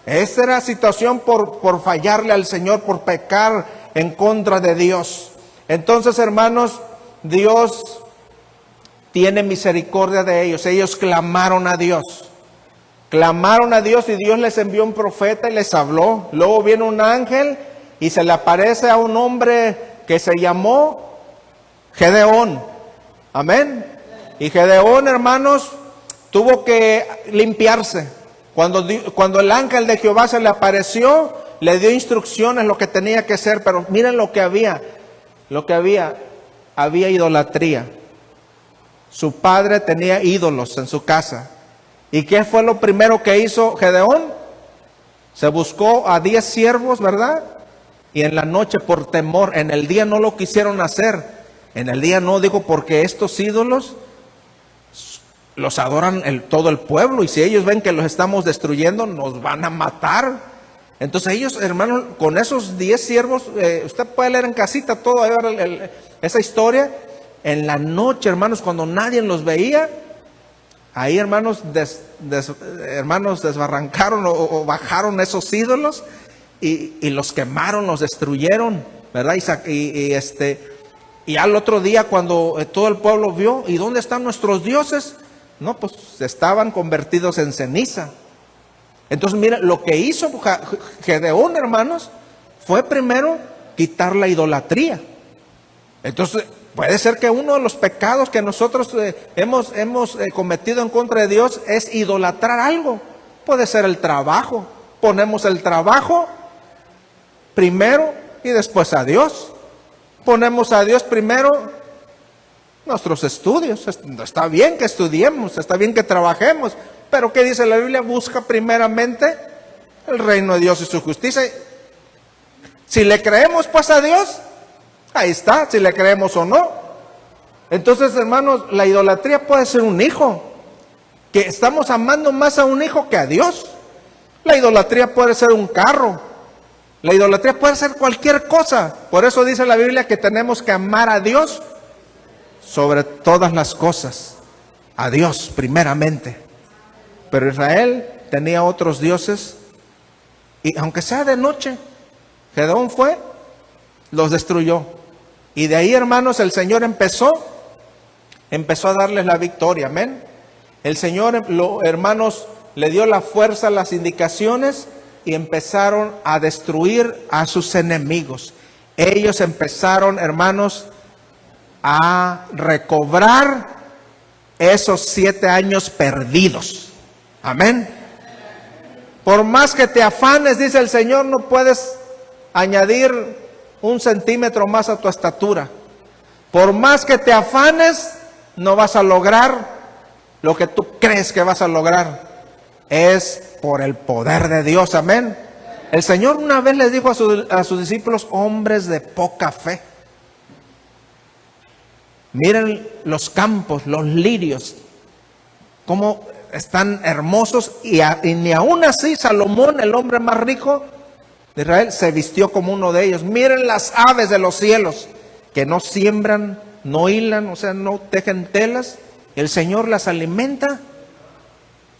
Esta era la situación por fallarle al Señor, por pecar en contra de Dios. Entonces, hermanos, Dios tiene misericordia de ellos. Ellos clamaron a Dios. Clamaron a Dios y Dios les envió un profeta y les habló. Luego viene un ángel y se le aparece a un hombre que se llamó Gedeón. Amén. Y Gedeón, hermanos, tuvo que limpiarse. Cuando el ángel de Jehová se le apareció, le dio instrucciones lo que tenía que hacer, pero miren lo que había. Había idolatría. Su padre tenía ídolos en su casa. ¿Y qué fue lo primero que hizo Gedeón? Se buscó a 10 siervos, ¿verdad? Y en la noche, por temor, en el día no lo quisieron hacer. En el día no, digo, porque estos ídolos los adoran todo el pueblo, y si ellos ven que los estamos destruyendo, nos van a matar. Entonces ellos, hermanos, con esos 10 siervos, usted puede leer en casita todo esa historia. En la noche, hermanos, cuando nadie los veía, ahí, hermanos, desbarrancaron o bajaron esos ídolos y los quemaron, los destruyeron, ¿verdad? Y al otro día, cuando todo el pueblo vio, ¿y dónde están nuestros dioses? No, pues estaban convertidos en ceniza. Entonces, mira, lo que hizo Gedeón, hermanos, fue primero quitar la idolatría. Entonces, puede ser que uno de los pecados que nosotros hemos cometido en contra de Dios es idolatrar algo. Puede ser el trabajo. Ponemos el trabajo primero y después a Dios. Ponemos a Dios primero nuestros estudios. Está bien que estudiemos, está bien que trabajemos, pero ¿qué dice la Biblia? Busca primeramente el reino de Dios y su justicia. Si le creemos pues a Dios, ahí está, si le creemos o no. Entonces, hermanos, la idolatría puede ser un hijo, que estamos amando más a un hijo que a Dios. La idolatría puede ser un carro, la idolatría puede ser cualquier cosa. Por eso dice la Biblia que tenemos que amar a Dios sobre todas las cosas, a Dios primeramente. Pero Israel tenía otros dioses, y aunque sea de noche, Gedeón fue, los destruyó. Y de ahí, hermanos, el Señor empezó a darles la victoria, amén. El Señor, hermanos, le dio la fuerza, las indicaciones, y empezaron a destruir a sus enemigos. Ellos empezaron, hermanos, a recobrar esos 7 años perdidos. Amén. Por más que te afanes, dice el Señor, no puedes añadir 1 centímetro más a tu estatura. Por más que te afanes, no vas a lograr lo que tú crees que vas a lograr. es por el poder de Dios, amén. El Señor una vez les dijo a sus discípulos, hombres de poca fe. Miren los campos, los lirios, cómo están hermosos y ni aún así Salomón, el hombre más rico de Israel, se vistió como uno de ellos. Miren las aves de los cielos, que no siembran, no hilan, o sea, no tejen telas. El Señor las alimenta.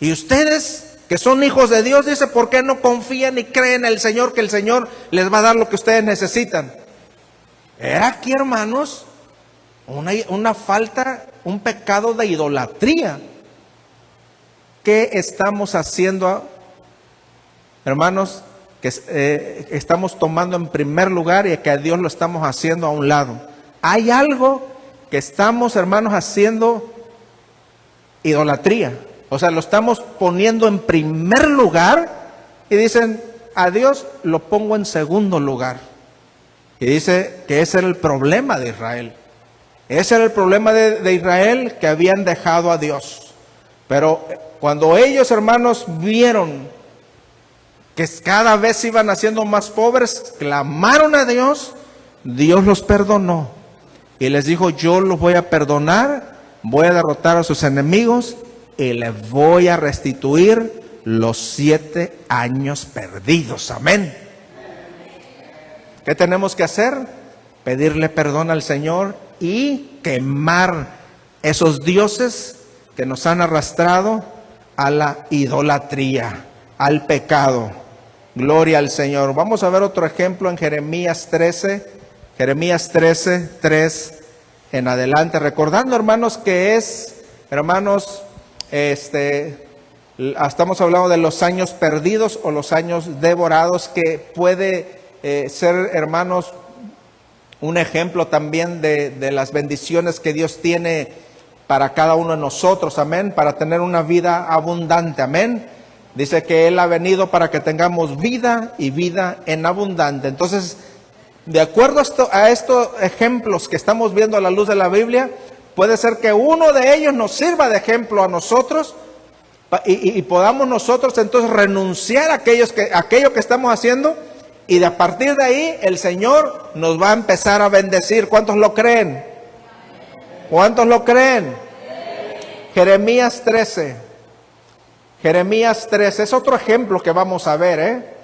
Y ustedes, que son hijos de Dios, dice, ¿por qué no confían y creen en el Señor, que el Señor les va a dar lo que ustedes necesitan? Era aquí, hermanos, una falta, un pecado de idolatría. ¿Qué estamos haciendo, hermanos? Que estamos tomando en primer lugar y que a Dios lo estamos haciendo a un lado. Hay algo que estamos, hermanos, haciendo idolatría. O sea, lo estamos poniendo en primer lugar y dicen, a Dios lo pongo en segundo lugar. Y dice que ese era el problema de Israel. Ese era el problema de Israel, que habían dejado a Dios. Pero cuando ellos, hermanos, vieron que cada vez se iban haciendo más pobres, clamaron a Dios, Dios los perdonó. Y les dijo, yo los voy a perdonar, voy a derrotar a sus enemigos y les voy a restituir los 7 años perdidos. Amén. ¿Qué tenemos que hacer? Pedirle perdón al Señor y quemar esos dioses que nos han arrastrado a la idolatría, al pecado. Gloria al Señor. Vamos a ver otro ejemplo en Jeremías 13, 3 en adelante. Recordando, hermanos, que hermanos, estamos hablando de los años perdidos o los años devorados, que puede ser, hermanos, un ejemplo también de las bendiciones que Dios tiene para cada uno de nosotros, amén, para tener una vida abundante, amén. Dice que Él ha venido para que tengamos vida y vida en abundante. Entonces, de acuerdo a estos ejemplos que estamos viendo a la luz de la Biblia, puede ser que uno de ellos nos sirva de ejemplo a nosotros y podamos nosotros entonces renunciar a aquello que estamos haciendo, y de a partir de ahí el Señor nos va a empezar a bendecir. ¿Cuántos lo creen? ¿Cuántos lo creen? Jeremías 13. Jeremías 13 es otro ejemplo que vamos a ver,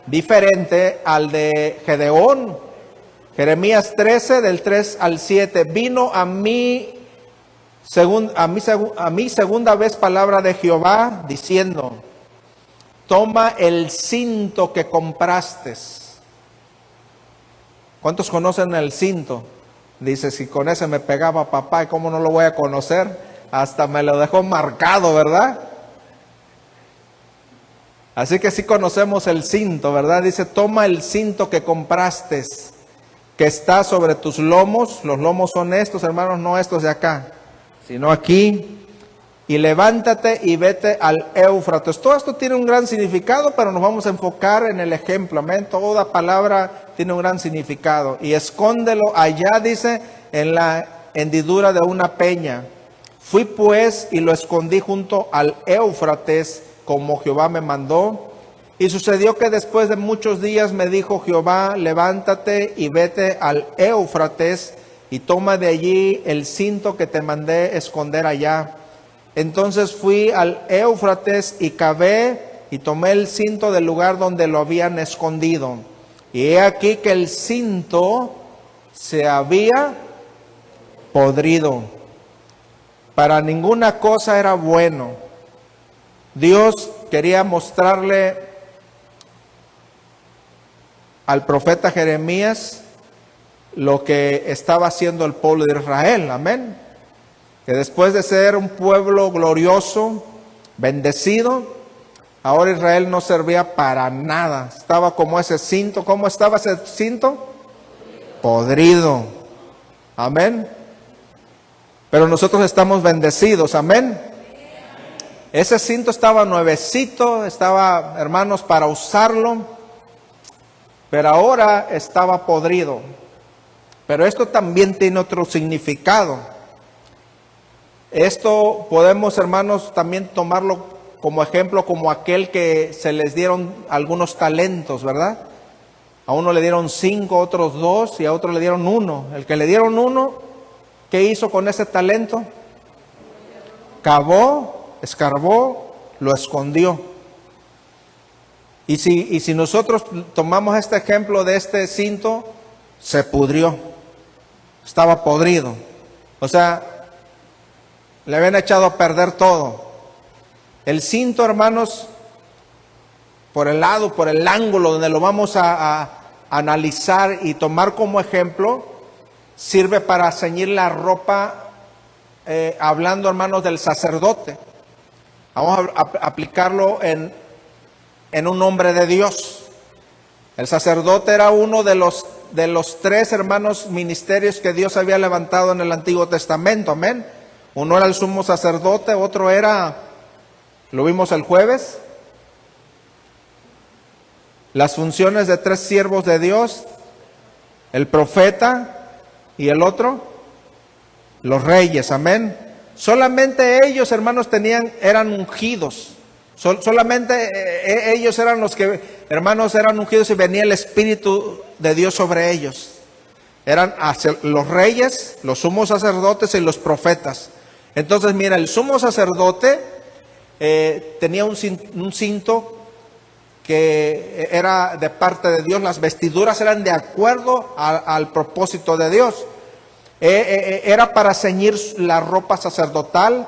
diferente al de Gedeón. Jeremías 13 del 3 al 7. Vino a mí segunda vez palabra de Jehová diciendo, toma el cinto que compraste. ¿Cuántos conocen el cinto? Dice, si con ese me pegaba papá, ¿cómo no lo voy a conocer? Hasta me lo dejó marcado, ¿verdad? Así que sí conocemos el cinto, ¿verdad? Dice, toma el cinto que compraste, que está sobre tus lomos. Los lomos son estos, hermanos, no estos de acá, sino aquí. Y levántate y vete al Éufrates. Todo esto tiene un gran significado, pero nos vamos a enfocar en el ejemplo, amén. Toda palabra tiene un gran significado. Y escóndelo allá, dice, en la hendidura de una peña. Fui pues y lo escondí junto al Éufrates, como Jehová me mandó. Y sucedió que después de muchos días me dijo Jehová, levántate y vete al Éufrates y toma de allí el cinto que te mandé esconder allá. Entonces fui al Éufrates y cavé y tomé el cinto del lugar donde lo habían escondido. Y he aquí que el cinto se había podrido. Para ninguna cosa era bueno. Dios quería mostrarle al profeta Jeremías lo que estaba haciendo el pueblo de Israel, amén. Que después de ser un pueblo glorioso, bendecido, ahora Israel no servía para nada. Estaba como ese cinto. ¿Cómo estaba ese cinto? Podrido. Amén. Pero nosotros estamos bendecidos, amén. Ese cinto estaba nuevecito, estaba, hermanos, para usarlo, pero ahora estaba podrido. Pero esto también tiene otro significado. Esto podemos, hermanos, también tomarlo como ejemplo como aquel que se les dieron algunos talentos, ¿verdad? A uno le dieron 5, a otros 2 y a otro le dieron 1. El que le dieron 1, ¿qué hizo con ese talento? Cavó, escarbó, lo escondió. Y si nosotros tomamos este ejemplo de este cinto, se pudrió, estaba podrido. O sea, le habían echado a perder todo. El cinto, hermanos, por el lado, por el ángulo donde lo vamos a analizar y tomar como ejemplo, sirve para ceñir la ropa, hablando, hermanos, del sacerdote. Vamos a aplicarlo en un hombre de Dios. El sacerdote era uno de los 3, hermanos, ministerios que Dios había levantado en el Antiguo Testamento, amén. Uno era el sumo sacerdote, otro era, lo vimos el jueves, las funciones de 3 siervos de Dios, el profeta y el otro, los reyes, amén. Solamente ellos, hermanos, eran ungidos. Solamente ellos eran los que, hermanos, eran ungidos y venía el Espíritu de Dios sobre ellos. Eran los reyes, los sumos sacerdotes y los profetas. Entonces, mira, el sumo sacerdote tenía un cinto que era de parte de Dios. Las vestiduras eran de acuerdo al propósito de Dios. Era para ceñir la ropa sacerdotal,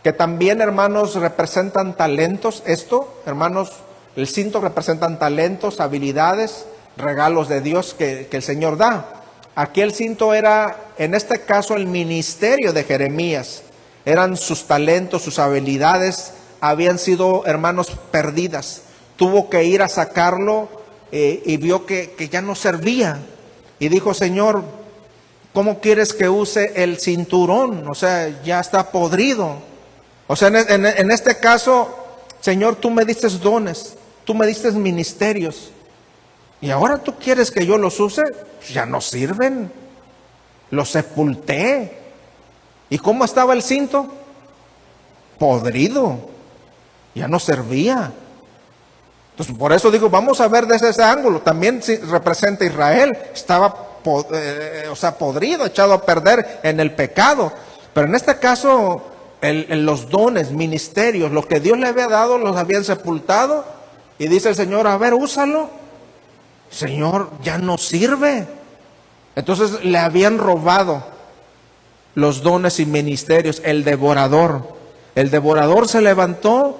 que también, hermanos, representan talentos. Esto, hermanos, el cinto representan talentos, habilidades, regalos de Dios que el Señor da. Aquí el cinto era, en este caso, el ministerio de Jeremías. Eran sus talentos, sus habilidades, habían sido, hermanos, perdidas. Tuvo que ir a sacarlo y vio que ya no servía. Y dijo: Señor, ¿cómo quieres que use el cinturón? O sea, ya está podrido. O sea, en este caso, Señor, tú me diste dones, tú me diste ministerios, y ahora tú quieres que yo los use. Ya no sirven, los sepulté. ¿Y cómo estaba el cinto? Podrido, ya no servía. Entonces, por eso digo, vamos a ver desde ese ángulo. También representa a Israel, estaba podrido, echado a perder en el pecado. Pero en este caso, los dones, ministerios, lo que Dios le había dado, los habían sepultado. Y dice el Señor: a ver, úsalo. Señor, ya no sirve. Entonces le habían robado los dones y ministerios. El devorador se levantó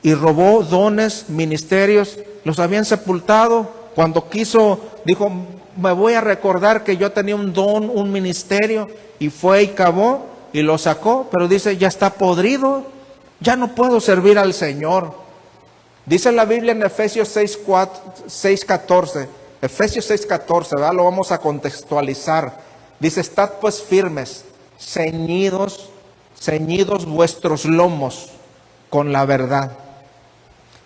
y robó dones, ministerios. Los habían sepultado. Cuando quiso, dijo: me voy a recordar que yo tenía un don, un ministerio. Y fue y cavó y lo sacó, pero dice: ya está podrido, ya no puedo servir al Señor. Dice la Biblia en Efesios 6:14, Efesios 6:14, ¿verdad? Lo vamos a contextualizar. Dice: estad pues firmes, ceñidos vuestros lomos con la verdad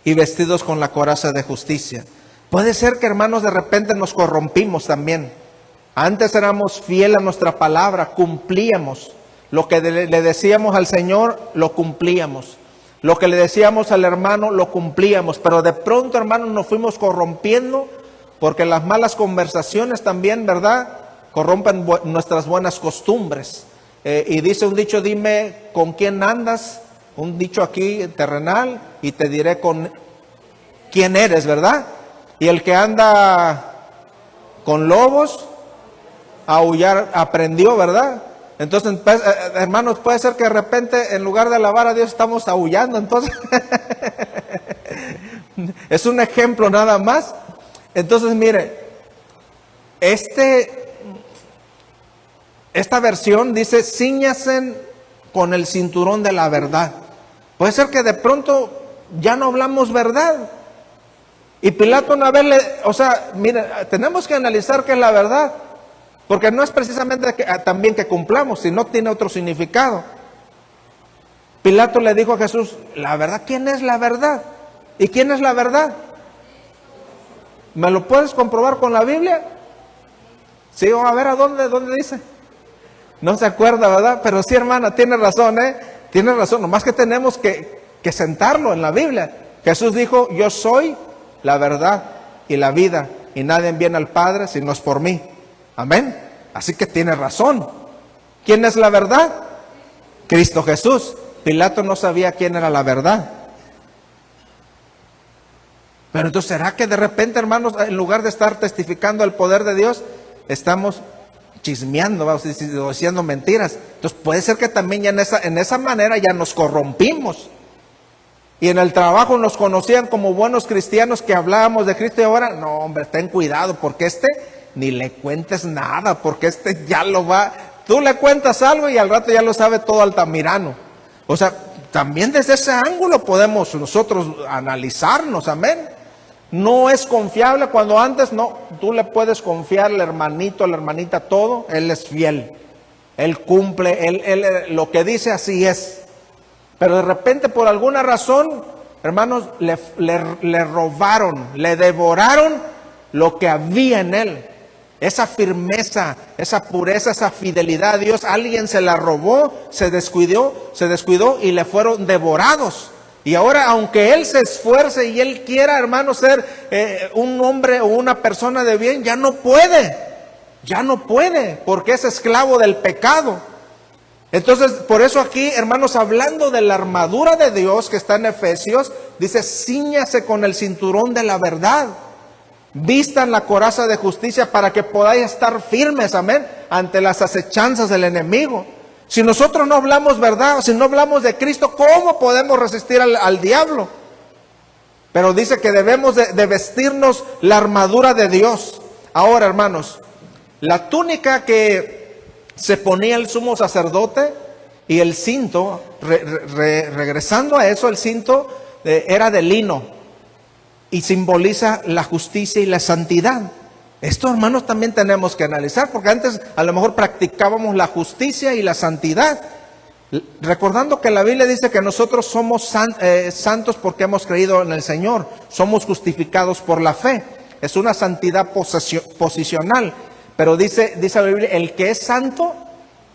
y vestidos con la coraza de justicia. Puede ser que, hermanos, de repente nos corrompimos también. Antes éramos fieles a nuestra palabra, cumplíamos. Lo que le decíamos al Señor, lo cumplíamos. Lo que le decíamos al hermano, lo cumplíamos. Pero de pronto, hermanos, nos fuimos corrompiendo, porque las malas conversaciones también, ¿verdad?, corrompen nuestras buenas costumbres. Y dice un dicho: dime con quién andas. Un dicho aquí terrenal, y te diré con quién eres, ¿verdad? Y el que anda con lobos, a aullar aprendió, ¿verdad? Entonces, hermanos, puede ser que de repente, en lugar de alabar a Dios, estamos aullando. Entonces, es un ejemplo nada más. Entonces, mire, esta versión dice: cíñasen con el cinturón de la verdad. Puede ser que de pronto ya no hablamos verdad. Y Pilato una vez mire, tenemos que analizar qué es la verdad. Porque no es precisamente también que cumplamos, sino tiene otro significado. Pilato le dijo a Jesús: la verdad, ¿quién es la verdad? ¿Y quién es la verdad? ¿Me lo puedes comprobar con la Biblia? Sí, a ver, ¿dónde dice? No se acuerda, ¿verdad? Pero sí, hermana, tiene razón, tiene razón. Nomás que tenemos que que sentarlo en la Biblia. Jesús dijo, yo soy la verdad y la vida, y nadie viene al Padre si no es por mí. Amén. Así que tiene razón. ¿Quién es la verdad? Cristo Jesús. Pilato no sabía quién era la verdad. Pero entonces, ¿será que de repente, hermanos, en lugar de estar testificando el poder de Dios, estamos chismeando, vamos, diciendo mentiras? Entonces puede ser que también ya en esa manera ya nos corrompimos. Y en el trabajo nos conocían como buenos cristianos que hablábamos de Cristo, y ahora, no hombre, ten cuidado, porque ni le cuentes nada, porque ya lo va, tú le cuentas algo y al rato ya lo sabe todo Altamirano. O sea, también desde ese ángulo podemos nosotros analizarnos, amén. No es confiable cuando antes, no, tú le puedes confiar al hermanito, a la hermanita, todo, él es fiel, él cumple, él lo que dice así es. Pero de repente por alguna razón, hermanos, le robaron, le devoraron lo que había en él. Esa firmeza, esa pureza, esa fidelidad a Dios, alguien se la robó, se descuidó y le fueron devorados. Y ahora, aunque él se esfuerce y él quiera, hermano, ser un hombre o una persona de bien, ya no puede, porque es esclavo del pecado. Entonces, por eso aquí, hermanos, hablando de la armadura de Dios que está en Efesios, dice, cíñase con el cinturón de la verdad, vistan la coraza de justicia para que podáis estar firmes, amén, ante las acechanzas del enemigo. Si nosotros no hablamos verdad, si no hablamos de Cristo, ¿cómo podemos resistir al diablo? Pero dice que debemos de vestirnos la armadura de Dios. Ahora, hermanos, la túnica que se ponía el sumo sacerdote y el cinto, regresando a eso, el cinto era de lino y simboliza la justicia y la santidad. Esto, hermanos, también tenemos que analizar, porque antes a lo mejor practicábamos la justicia y la santidad, recordando que la Biblia dice que nosotros somos santos porque hemos creído en el Señor, somos justificados por la fe. Es una santidad posicional. Pero dice la Biblia, el que es santo,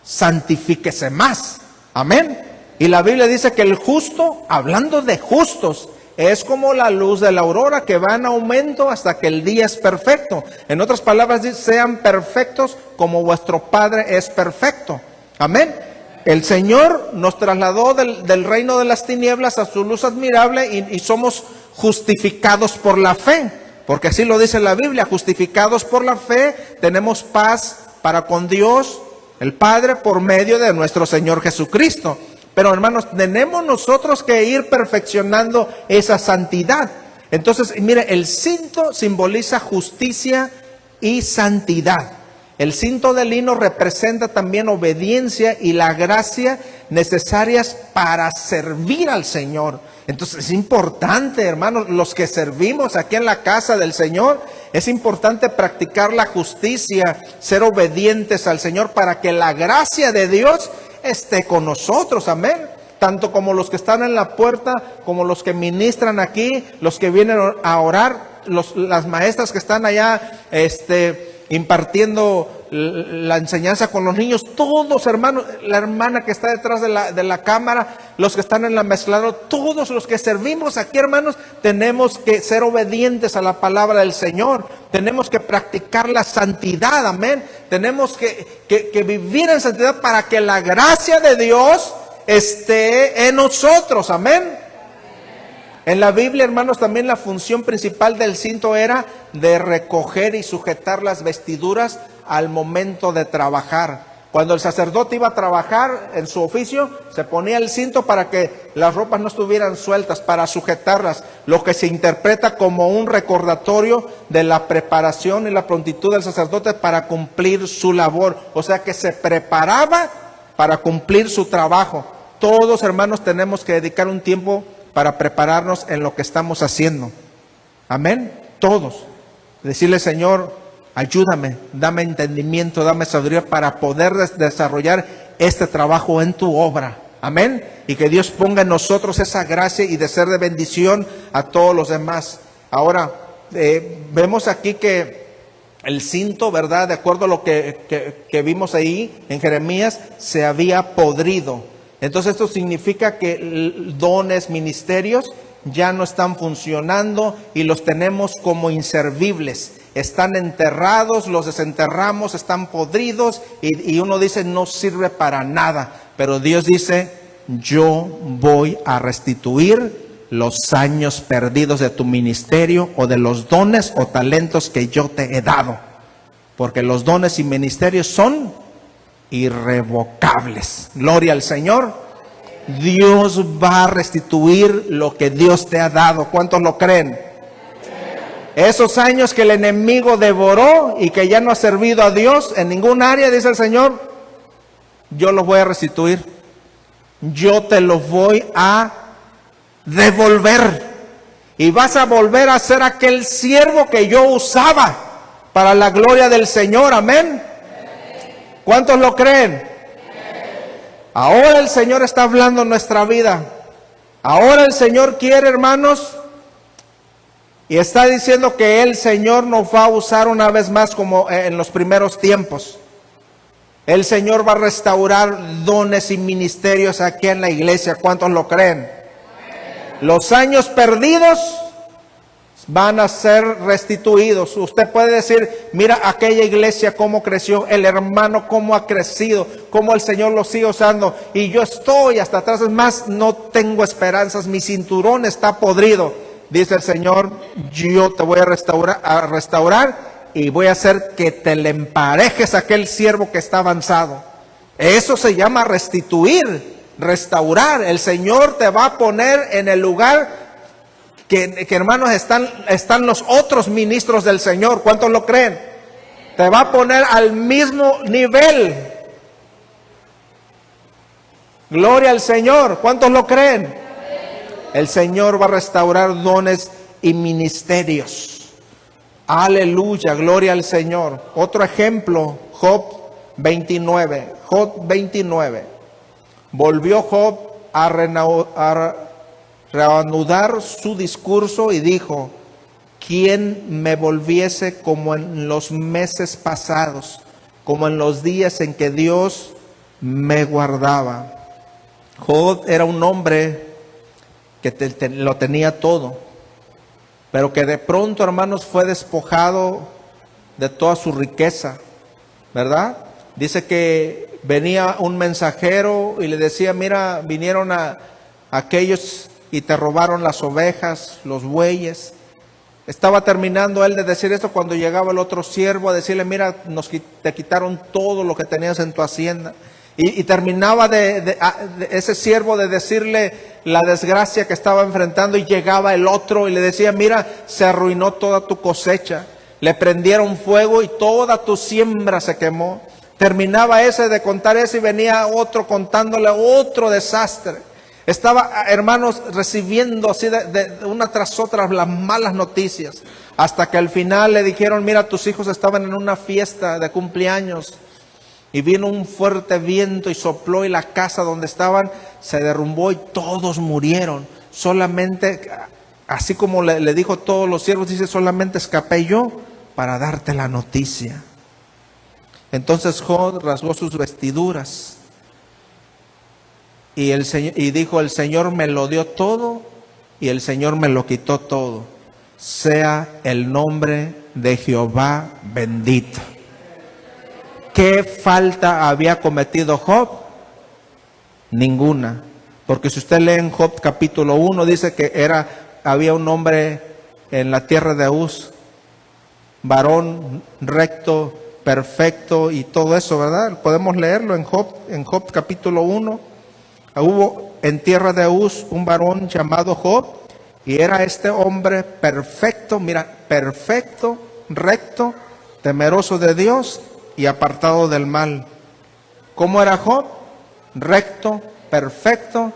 santifíquese más. Amén. Y la Biblia dice que el justo, hablando de justos, es como la luz de la aurora que va en aumento hasta que el día es perfecto. En otras palabras, dice, sean perfectos como vuestro Padre es perfecto. Amén. El Señor nos trasladó del reino de las tinieblas a su luz admirable y somos justificados por la fe. Porque así lo dice la Biblia, justificados por la fe, tenemos paz para con Dios, el Padre, por medio de nuestro Señor Jesucristo. Pero hermanos, tenemos nosotros que ir perfeccionando esa santidad. Entonces, mire, el cinto simboliza justicia y santidad. El cinto de lino representa también obediencia y la gracia necesarias para servir al Señor. Entonces es importante, hermanos, los que servimos aquí en la casa del Señor, es importante practicar la justicia, ser obedientes al Señor para que la gracia de Dios esté con nosotros, amén. Tanto como los que están en la puerta, como los que ministran aquí, los que vienen a orar, las maestras que están allá, impartiendo la enseñanza con los niños, todos, hermanos, la hermana que está detrás de la cámara, los que están en la mezcladora, todos los que servimos aquí, hermanos, tenemos que ser obedientes a la palabra del Señor, tenemos que practicar la santidad, amén, tenemos que vivir en santidad para que la gracia de Dios esté en nosotros, amén. En la Biblia, hermanos, también la función principal del cinto era de recoger y sujetar las vestiduras al momento de trabajar. Cuando el sacerdote iba a trabajar en su oficio, se ponía el cinto para que las ropas no estuvieran sueltas, para sujetarlas, lo que se interpreta como un recordatorio de la preparación y la prontitud del sacerdote para cumplir su labor. O sea que se preparaba para cumplir su trabajo. Todos, hermanos, tenemos que dedicar un tiempo para prepararnos en lo que estamos haciendo. Amén. Todos. Decirle, Señor, ayúdame, dame entendimiento, dame sabiduría para poder desarrollar este trabajo en tu obra. Amén. Y que Dios ponga en nosotros esa gracia y de ser de bendición a todos los demás. Ahora, vemos aquí que el cinto, ¿verdad? De acuerdo a lo que vimos ahí en Jeremías, se había podrido. Entonces esto significa que dones, ministerios ya no están funcionando y los tenemos como inservibles. Están enterrados, los desenterramos, están podridos y uno dice no sirve para nada. Pero Dios dice, yo voy a restituir los años perdidos de tu ministerio o de los dones o talentos que yo te he dado. Porque los dones y ministerios son irrevocables. Gloria al Señor. Dios va a restituir lo que Dios te ha dado. ¿Cuántos lo creen? Esos años que el enemigo devoró y que ya no ha servido a Dios en ningún área, dice el Señor, yo los voy a restituir. Yo te los voy a devolver. Y vas a volver a ser aquel siervo que yo usaba para la gloria del Señor. Amén. ¿Cuántos lo creen? Ahora el Señor está hablando en nuestra vida. Ahora el Señor quiere, hermanos, y está diciendo que el Señor nos va a usar una vez más como en los primeros tiempos. El Señor va a restaurar dones y ministerios aquí en la iglesia. ¿Cuántos lo creen? Los años perdidos van a ser restituidos. Usted puede decir, mira aquella iglesia cómo creció, el hermano cómo ha crecido, cómo el Señor lo sigue usando, y yo estoy hasta atrás, es más, no tengo esperanzas, mi cinturón está podrido. Dice el Señor, yo te voy a restaurar y voy a hacer que te le emparejes a aquel siervo que está avanzado. Eso se llama restituir, restaurar. El Señor te va a poner en el lugar que hermanos, están los otros ministros del Señor. ¿Cuántos lo creen? Te va a poner al mismo nivel. Gloria al Señor. ¿Cuántos lo creen? El Señor va a restaurar dones y ministerios. Aleluya, gloria al Señor. Otro ejemplo, Job 29. Job 29. Volvió Job a reanudar su discurso y dijo, ¿quién me volviese como en los meses pasados, como en los días en que Dios me guardaba? Job era un hombre que lo tenía todo, pero que de pronto, hermanos, fue despojado de toda su riqueza, ¿verdad? Dice que venía un mensajero y le decía, mira, vinieron a aquellos y te robaron las ovejas, los bueyes. Estaba terminando él de decir esto cuando llegaba el otro siervo a decirle, mira, te quitaron todo lo que tenías en tu hacienda. Y terminaba de ese siervo de decirle la desgracia que estaba enfrentando, y llegaba el otro y le decía, mira, se arruinó toda tu cosecha, le prendieron fuego y toda tu siembra se quemó. Terminaba ese de contar eso y venía otro contándole otro desastre. Estaba, hermanos, recibiendo así de una tras otra las malas noticias, hasta que al final le dijeron, mira, tus hijos estaban en una fiesta de cumpleaños y vino un fuerte viento y sopló y la casa donde estaban se derrumbó y todos murieron. Solamente, así como le dijo a todos los siervos, dice, solamente escapé yo para darte la noticia. Entonces Job rasgó sus vestiduras y dijo, el Señor me lo dio todo y el Señor me lo quitó todo. Sea el nombre de Jehová bendito. ¿Qué falta había cometido Job? Ninguna. Porque si usted lee en Job capítulo 1, dice que había un hombre en la tierra de Uz, varón recto, perfecto y todo eso, ¿verdad? Podemos leerlo en Job capítulo 1. Hubo en tierra de Uz un varón llamado Job, y era este hombre perfecto, mira, perfecto, recto, temeroso de Dios y apartado del mal. ¿Cómo era Job? Recto, perfecto.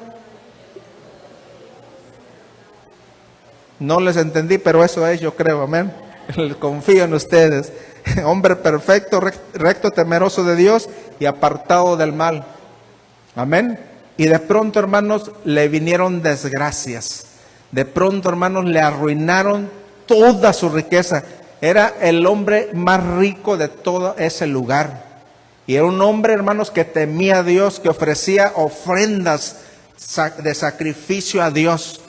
No les entendí, pero eso es, yo creo, amén. Confío en ustedes. Hombre perfecto, recto, temeroso de Dios y apartado del mal. Amén. Y de pronto, hermanos, le vinieron desgracias. De pronto, hermanos, le arruinaron toda su riqueza. Era el hombre más rico de todo ese lugar. Y era un hombre, hermanos, que temía a Dios, que ofrecía ofrendas de sacrificio a Dios.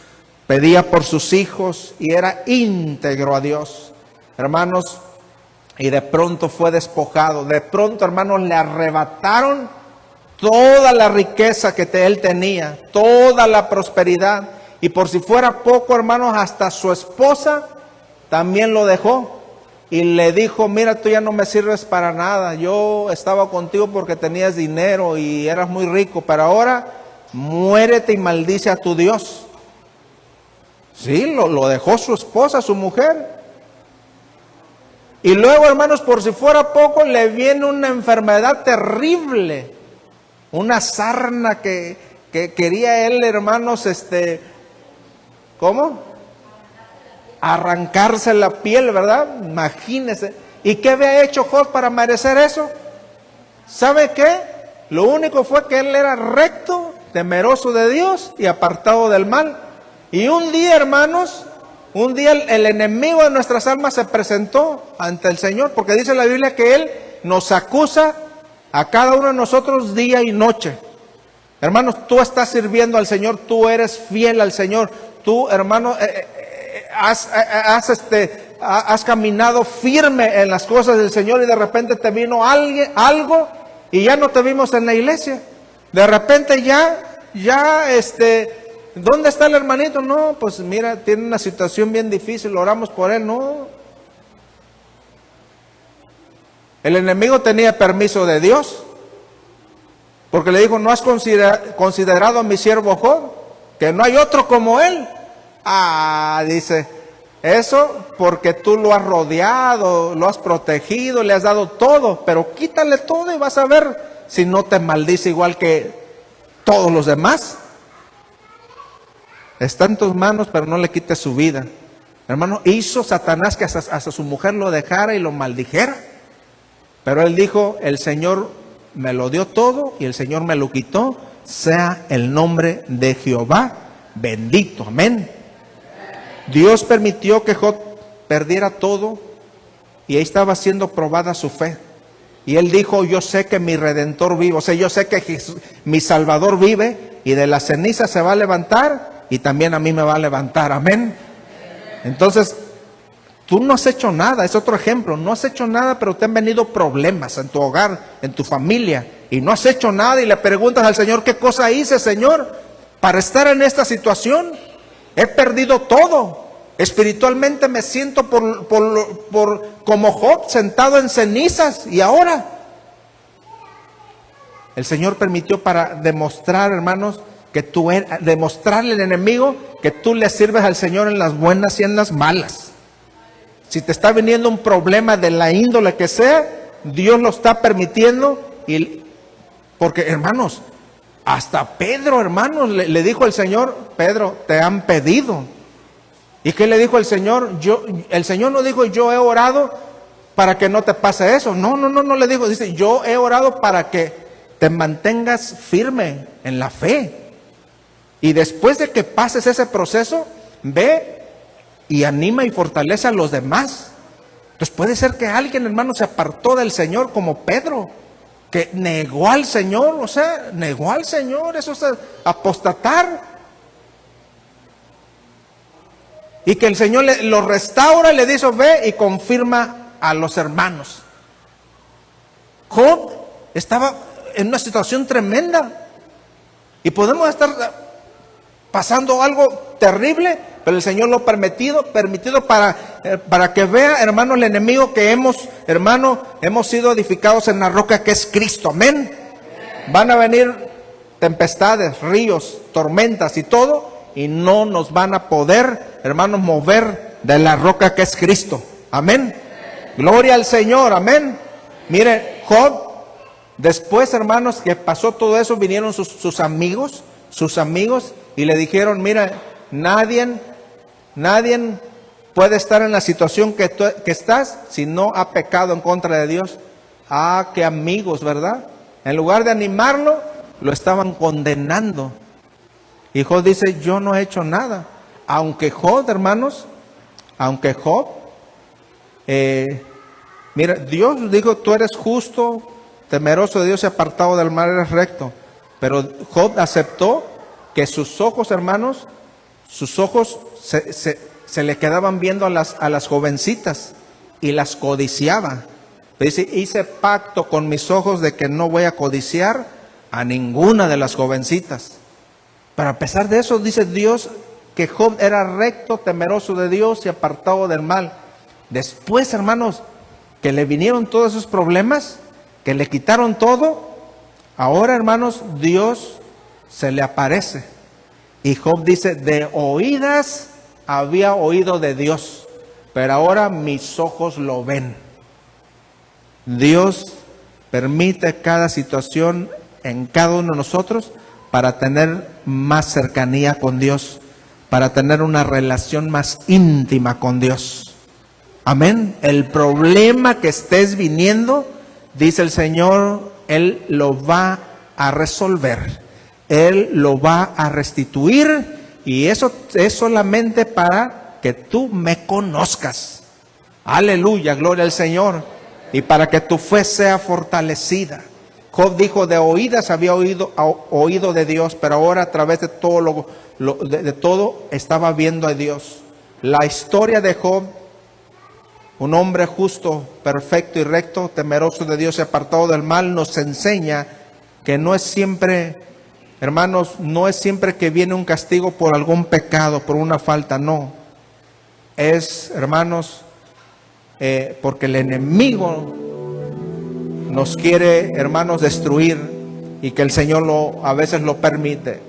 Pedía por sus hijos y era íntegro a Dios. Hermanos, y de pronto fue despojado. De pronto, hermanos, le arrebataron toda la riqueza que él tenía, toda la prosperidad. Y por si fuera poco, hermanos, hasta su esposa también lo dejó. Y le dijo, mira, tú ya no me sirves para nada. Yo estaba contigo porque tenías dinero y eras muy rico, pero ahora muérete y maldice a tu Dios. Sí, lo dejó su esposa, su mujer. Y luego, hermanos, por si fuera poco, le viene una enfermedad terrible. Una sarna que quería él, hermanos, ¿cómo? Arrancarse la piel, ¿verdad? Imagínense. ¿Y qué había hecho Job para merecer eso? ¿Sabe qué? Lo único fue que él era recto, temeroso de Dios y apartado del mal. Y un día, hermanos, un día el enemigo de nuestras almas se presentó ante el Señor, porque dice la Biblia que Él nos acusa a cada uno de nosotros día y noche. Hermanos, tú estás sirviendo al Señor, tú eres fiel al Señor, tú, hermano, has caminado firme en las cosas del Señor y de repente te vino algo y ya no te vimos en la iglesia. De repente ¿dónde está el hermanito? No, pues mira, tiene una situación bien difícil, oramos por él. No. El enemigo tenía permiso de Dios, porque le dijo, ¿no has considerado a mi siervo Job? Que no hay otro como él. Dice, eso porque tú lo has rodeado, lo has protegido, le has dado todo, pero quítale todo y vas a ver si no te maldice igual que todos los demás. Está en tus manos, pero no le quites su vida. Hermano, hizo Satanás que hasta su mujer lo dejara y lo maldijera. Pero él dijo, el Señor me lo dio todo y el Señor me lo quitó. Sea el nombre de Jehová bendito. Amén. Dios permitió que Job perdiera todo y ahí estaba siendo probada su fe. Y él dijo, yo sé que mi Redentor vive, o sea, yo sé que mi Salvador vive y de la ceniza se va a levantar y también a mí me va a levantar. Amén. Entonces, tú no has hecho nada, es otro ejemplo, no has hecho nada, pero te han venido problemas en tu hogar, en tu familia, y no has hecho nada y le preguntas al Señor, ¿qué cosa hice, Señor, para estar en esta situación? He perdido todo. Espiritualmente me siento como Job, sentado en cenizas. Y ahora el Señor permitió para demostrar, hermanos, que demostrarle al enemigo que tú le sirves al Señor en las buenas y en las malas. Si te está viniendo un problema de la índole que sea, Dios lo está permitiendo. Porque, hermanos, hasta Pedro, hermanos, le dijo el Señor, Pedro, te han pedido. ¿Y qué le dijo el Señor? El Señor no dijo, yo he orado para que no te pase eso. No le dijo. Dice, yo he orado para que te mantengas firme en la fe. Y después de que pases ese proceso, ve y anima y fortalece a los demás. Entonces puede ser que alguien, hermano, se apartó del Señor como Pedro, que negó al Señor, o sea, negó al Señor, eso es apostatar. Y que el Señor lo restaura, le dice, ve y confirma a los hermanos. Job estaba en una situación tremenda. Y podemos estar pasando algo terrible, pero el Señor lo ha permitido para que vea, hermano, el enemigo que hemos sido edificados en la roca que es Cristo. Amén. Van a venir tempestades, ríos, tormentas y todo, y no nos van a poder, hermanos, mover de la roca que es Cristo. Amén. Gloria al Señor. Amén. Mire, Job, después, hermanos, que pasó todo eso, vinieron sus amigos, y le dijeron, mira, nadie puede estar en la situación que estás si no ha pecado en contra de Dios. Qué amigos, ¿verdad? En lugar de animarlo, lo estaban condenando. Y Job dice, yo no he hecho nada. Aunque Job, hermanos, mira, Dios dijo, tú eres justo, temeroso de Dios y apartado del mal, eres recto. Pero Job aceptó que sus ojos, hermanos, sus ojos se le quedaban viendo a las jovencitas y las codiciaba. Dice, hice pacto con mis ojos de que no voy a codiciar a ninguna de las jovencitas. Pero a pesar de eso, dice Dios que Job era recto, temeroso de Dios y apartado del mal. Después, hermanos, que le vinieron todos esos problemas, que le quitaron todo, ahora, hermanos, Dios se le aparece. Y Job dice, de oídas había oído de Dios, pero ahora mis ojos lo ven. Dios permite cada situación en cada uno de nosotros para tener más cercanía con Dios, para tener una relación más íntima con Dios. Amén. El problema que estés viniendo, dice el Señor, Él lo va a resolver. Él lo va a restituir, y eso es solamente para que tú me conozcas. Aleluya, gloria al Señor. Y para que tu fe sea fortalecida. Job dijo, de oídas había oído de Dios, pero ahora a través de todo de todo estaba viendo a Dios. La historia de Job, un hombre justo, perfecto y recto, temeroso de Dios y apartado del mal, nos enseña que no es siempre, hermanos, no es siempre que viene un castigo por algún pecado, por una falta, no. Es, hermanos, porque el enemigo nos quiere, hermanos, destruir, y que el Señor a veces lo permite.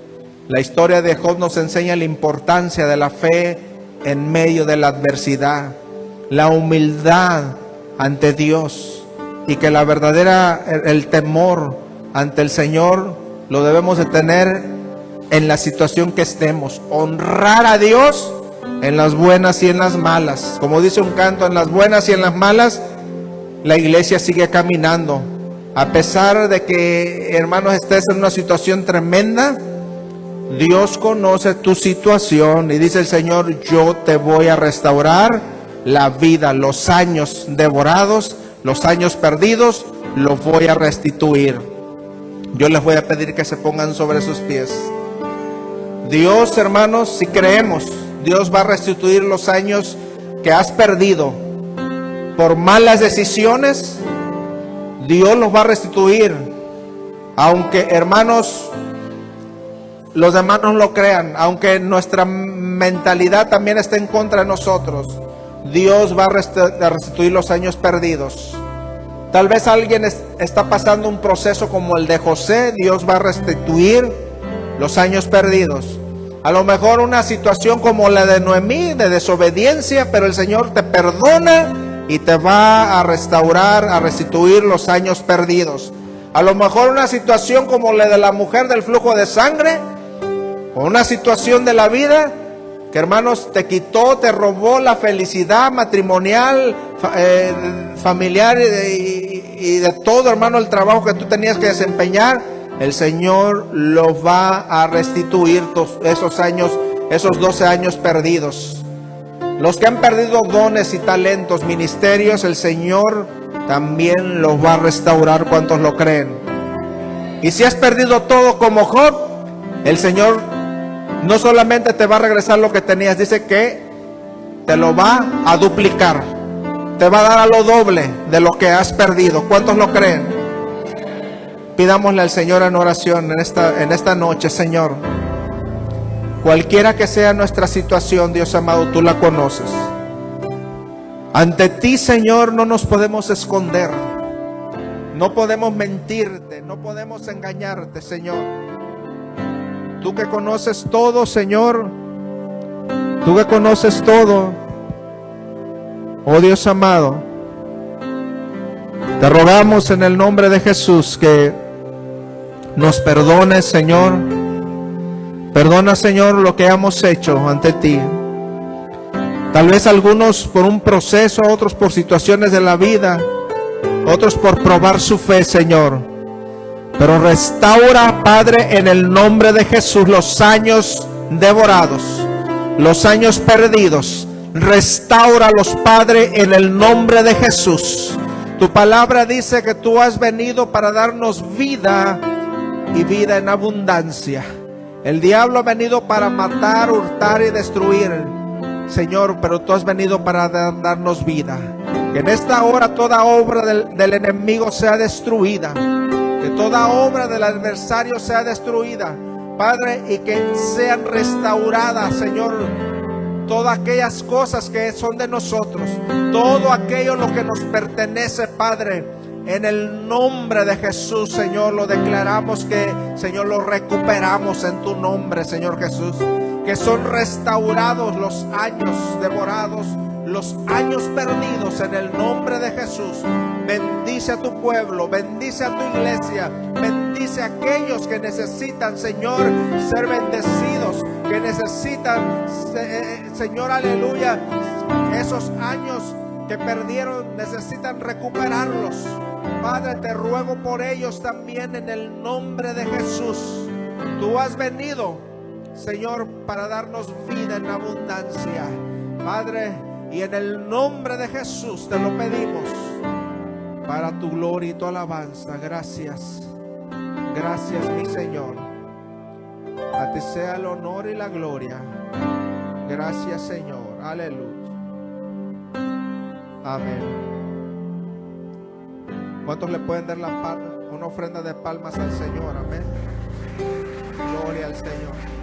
La historia de Job nos enseña la importancia de la fe en medio de la adversidad, la humildad ante Dios, y que el temor ante el Señor lo debemos de tener en la situación que estemos. Honrar a Dios en las buenas y en las malas. Como dice un canto, en las buenas y en las malas, la iglesia sigue caminando. A pesar de que, hermanos, estés en una situación tremenda, Dios conoce tu situación y dice el Señor, yo te voy a restaurar la vida, los años devorados, los años perdidos, los voy a restituir. Yo les voy a pedir que se pongan sobre sus pies. Dios, hermanos, si creemos, Dios va a restituir los años que has perdido por malas decisiones. Dios los va a restituir, aunque, hermanos, los demás no lo crean, aunque nuestra mentalidad también esté en contra de nosotros. Dios va a restituir los años perdidos. Tal vez alguien está pasando un proceso como el de José. Dios va a restituir los años perdidos. A lo mejor una situación como la de Noemí, de desobediencia, pero el Señor te perdona y te va a restaurar, a restituir los años perdidos. A lo mejor una situación como la de la mujer del flujo de sangre, o una situación de la vida que, hermanos, te quitó, te robó la felicidad matrimonial, familiar y de todo, hermano, el trabajo que tú tenías que desempeñar. El Señor los va a restituir esos años, esos 12 años perdidos. Los que han perdido dones y talentos, ministerios, el Señor también los va a restaurar. ¿Cuántos lo creen? Y si has perdido todo como Job, el Señor no solamente te va a regresar lo que tenías, dice que te lo va a duplicar. Te va a dar a lo doble de lo que has perdido. ¿Cuántos lo creen? Pidámosle al Señor en oración en esta noche. Señor, cualquiera que sea nuestra situación, Dios amado, tú la conoces. Ante ti, Señor, no nos podemos esconder. No podemos mentirte, no podemos engañarte, Señor. Tú que conoces todo, Señor. Tú que conoces todo. Oh Dios amado, te rogamos en el nombre de Jesús que nos perdones, Señor. Perdona, Señor, lo que hemos hecho ante ti. Tal vez algunos por un proceso, otros por situaciones de la vida, otros por probar su fe, Señor. Pero restaura, Padre, en el nombre de Jesús, los años devorados, los años perdidos. Restáuralos, Padre, en el nombre de Jesús. Tu palabra dice que tú has venido para darnos vida y vida en abundancia. El diablo ha venido para matar, hurtar y destruir, Señor, pero tú has venido para darnos vida. Que en esta hora toda obra del enemigo sea destruida, que toda obra del adversario sea destruida, Padre, y que sean restauradas, Señor, todas aquellas cosas que son de nosotros, todo aquello lo que nos pertenece, Padre. En el nombre de Jesús, Señor, lo declaramos que, Señor, lo recuperamos en tu nombre, Señor Jesús. Que son restaurados los años devorados, los años perdidos en el nombre de Jesús. Bendice a tu pueblo, bendice a tu iglesia, bendice a aquellos que necesitan, Señor, ser bendecidos, que necesitan, Señor, aleluya, esos años que perdieron, necesitan recuperarlos. Padre, te ruego por ellos también en el nombre de Jesús. Tú has venido, Señor, para darnos vida en abundancia, Padre, y en el nombre de Jesús te lo pedimos, para tu gloria y tu alabanza. Gracias, gracias, mi Señor. A ti sea el honor y la gloria. Gracias, Señor. Aleluya. Amén. ¿Cuántos le pueden dar una ofrenda de palmas al Señor? Amén. Gloria al Señor.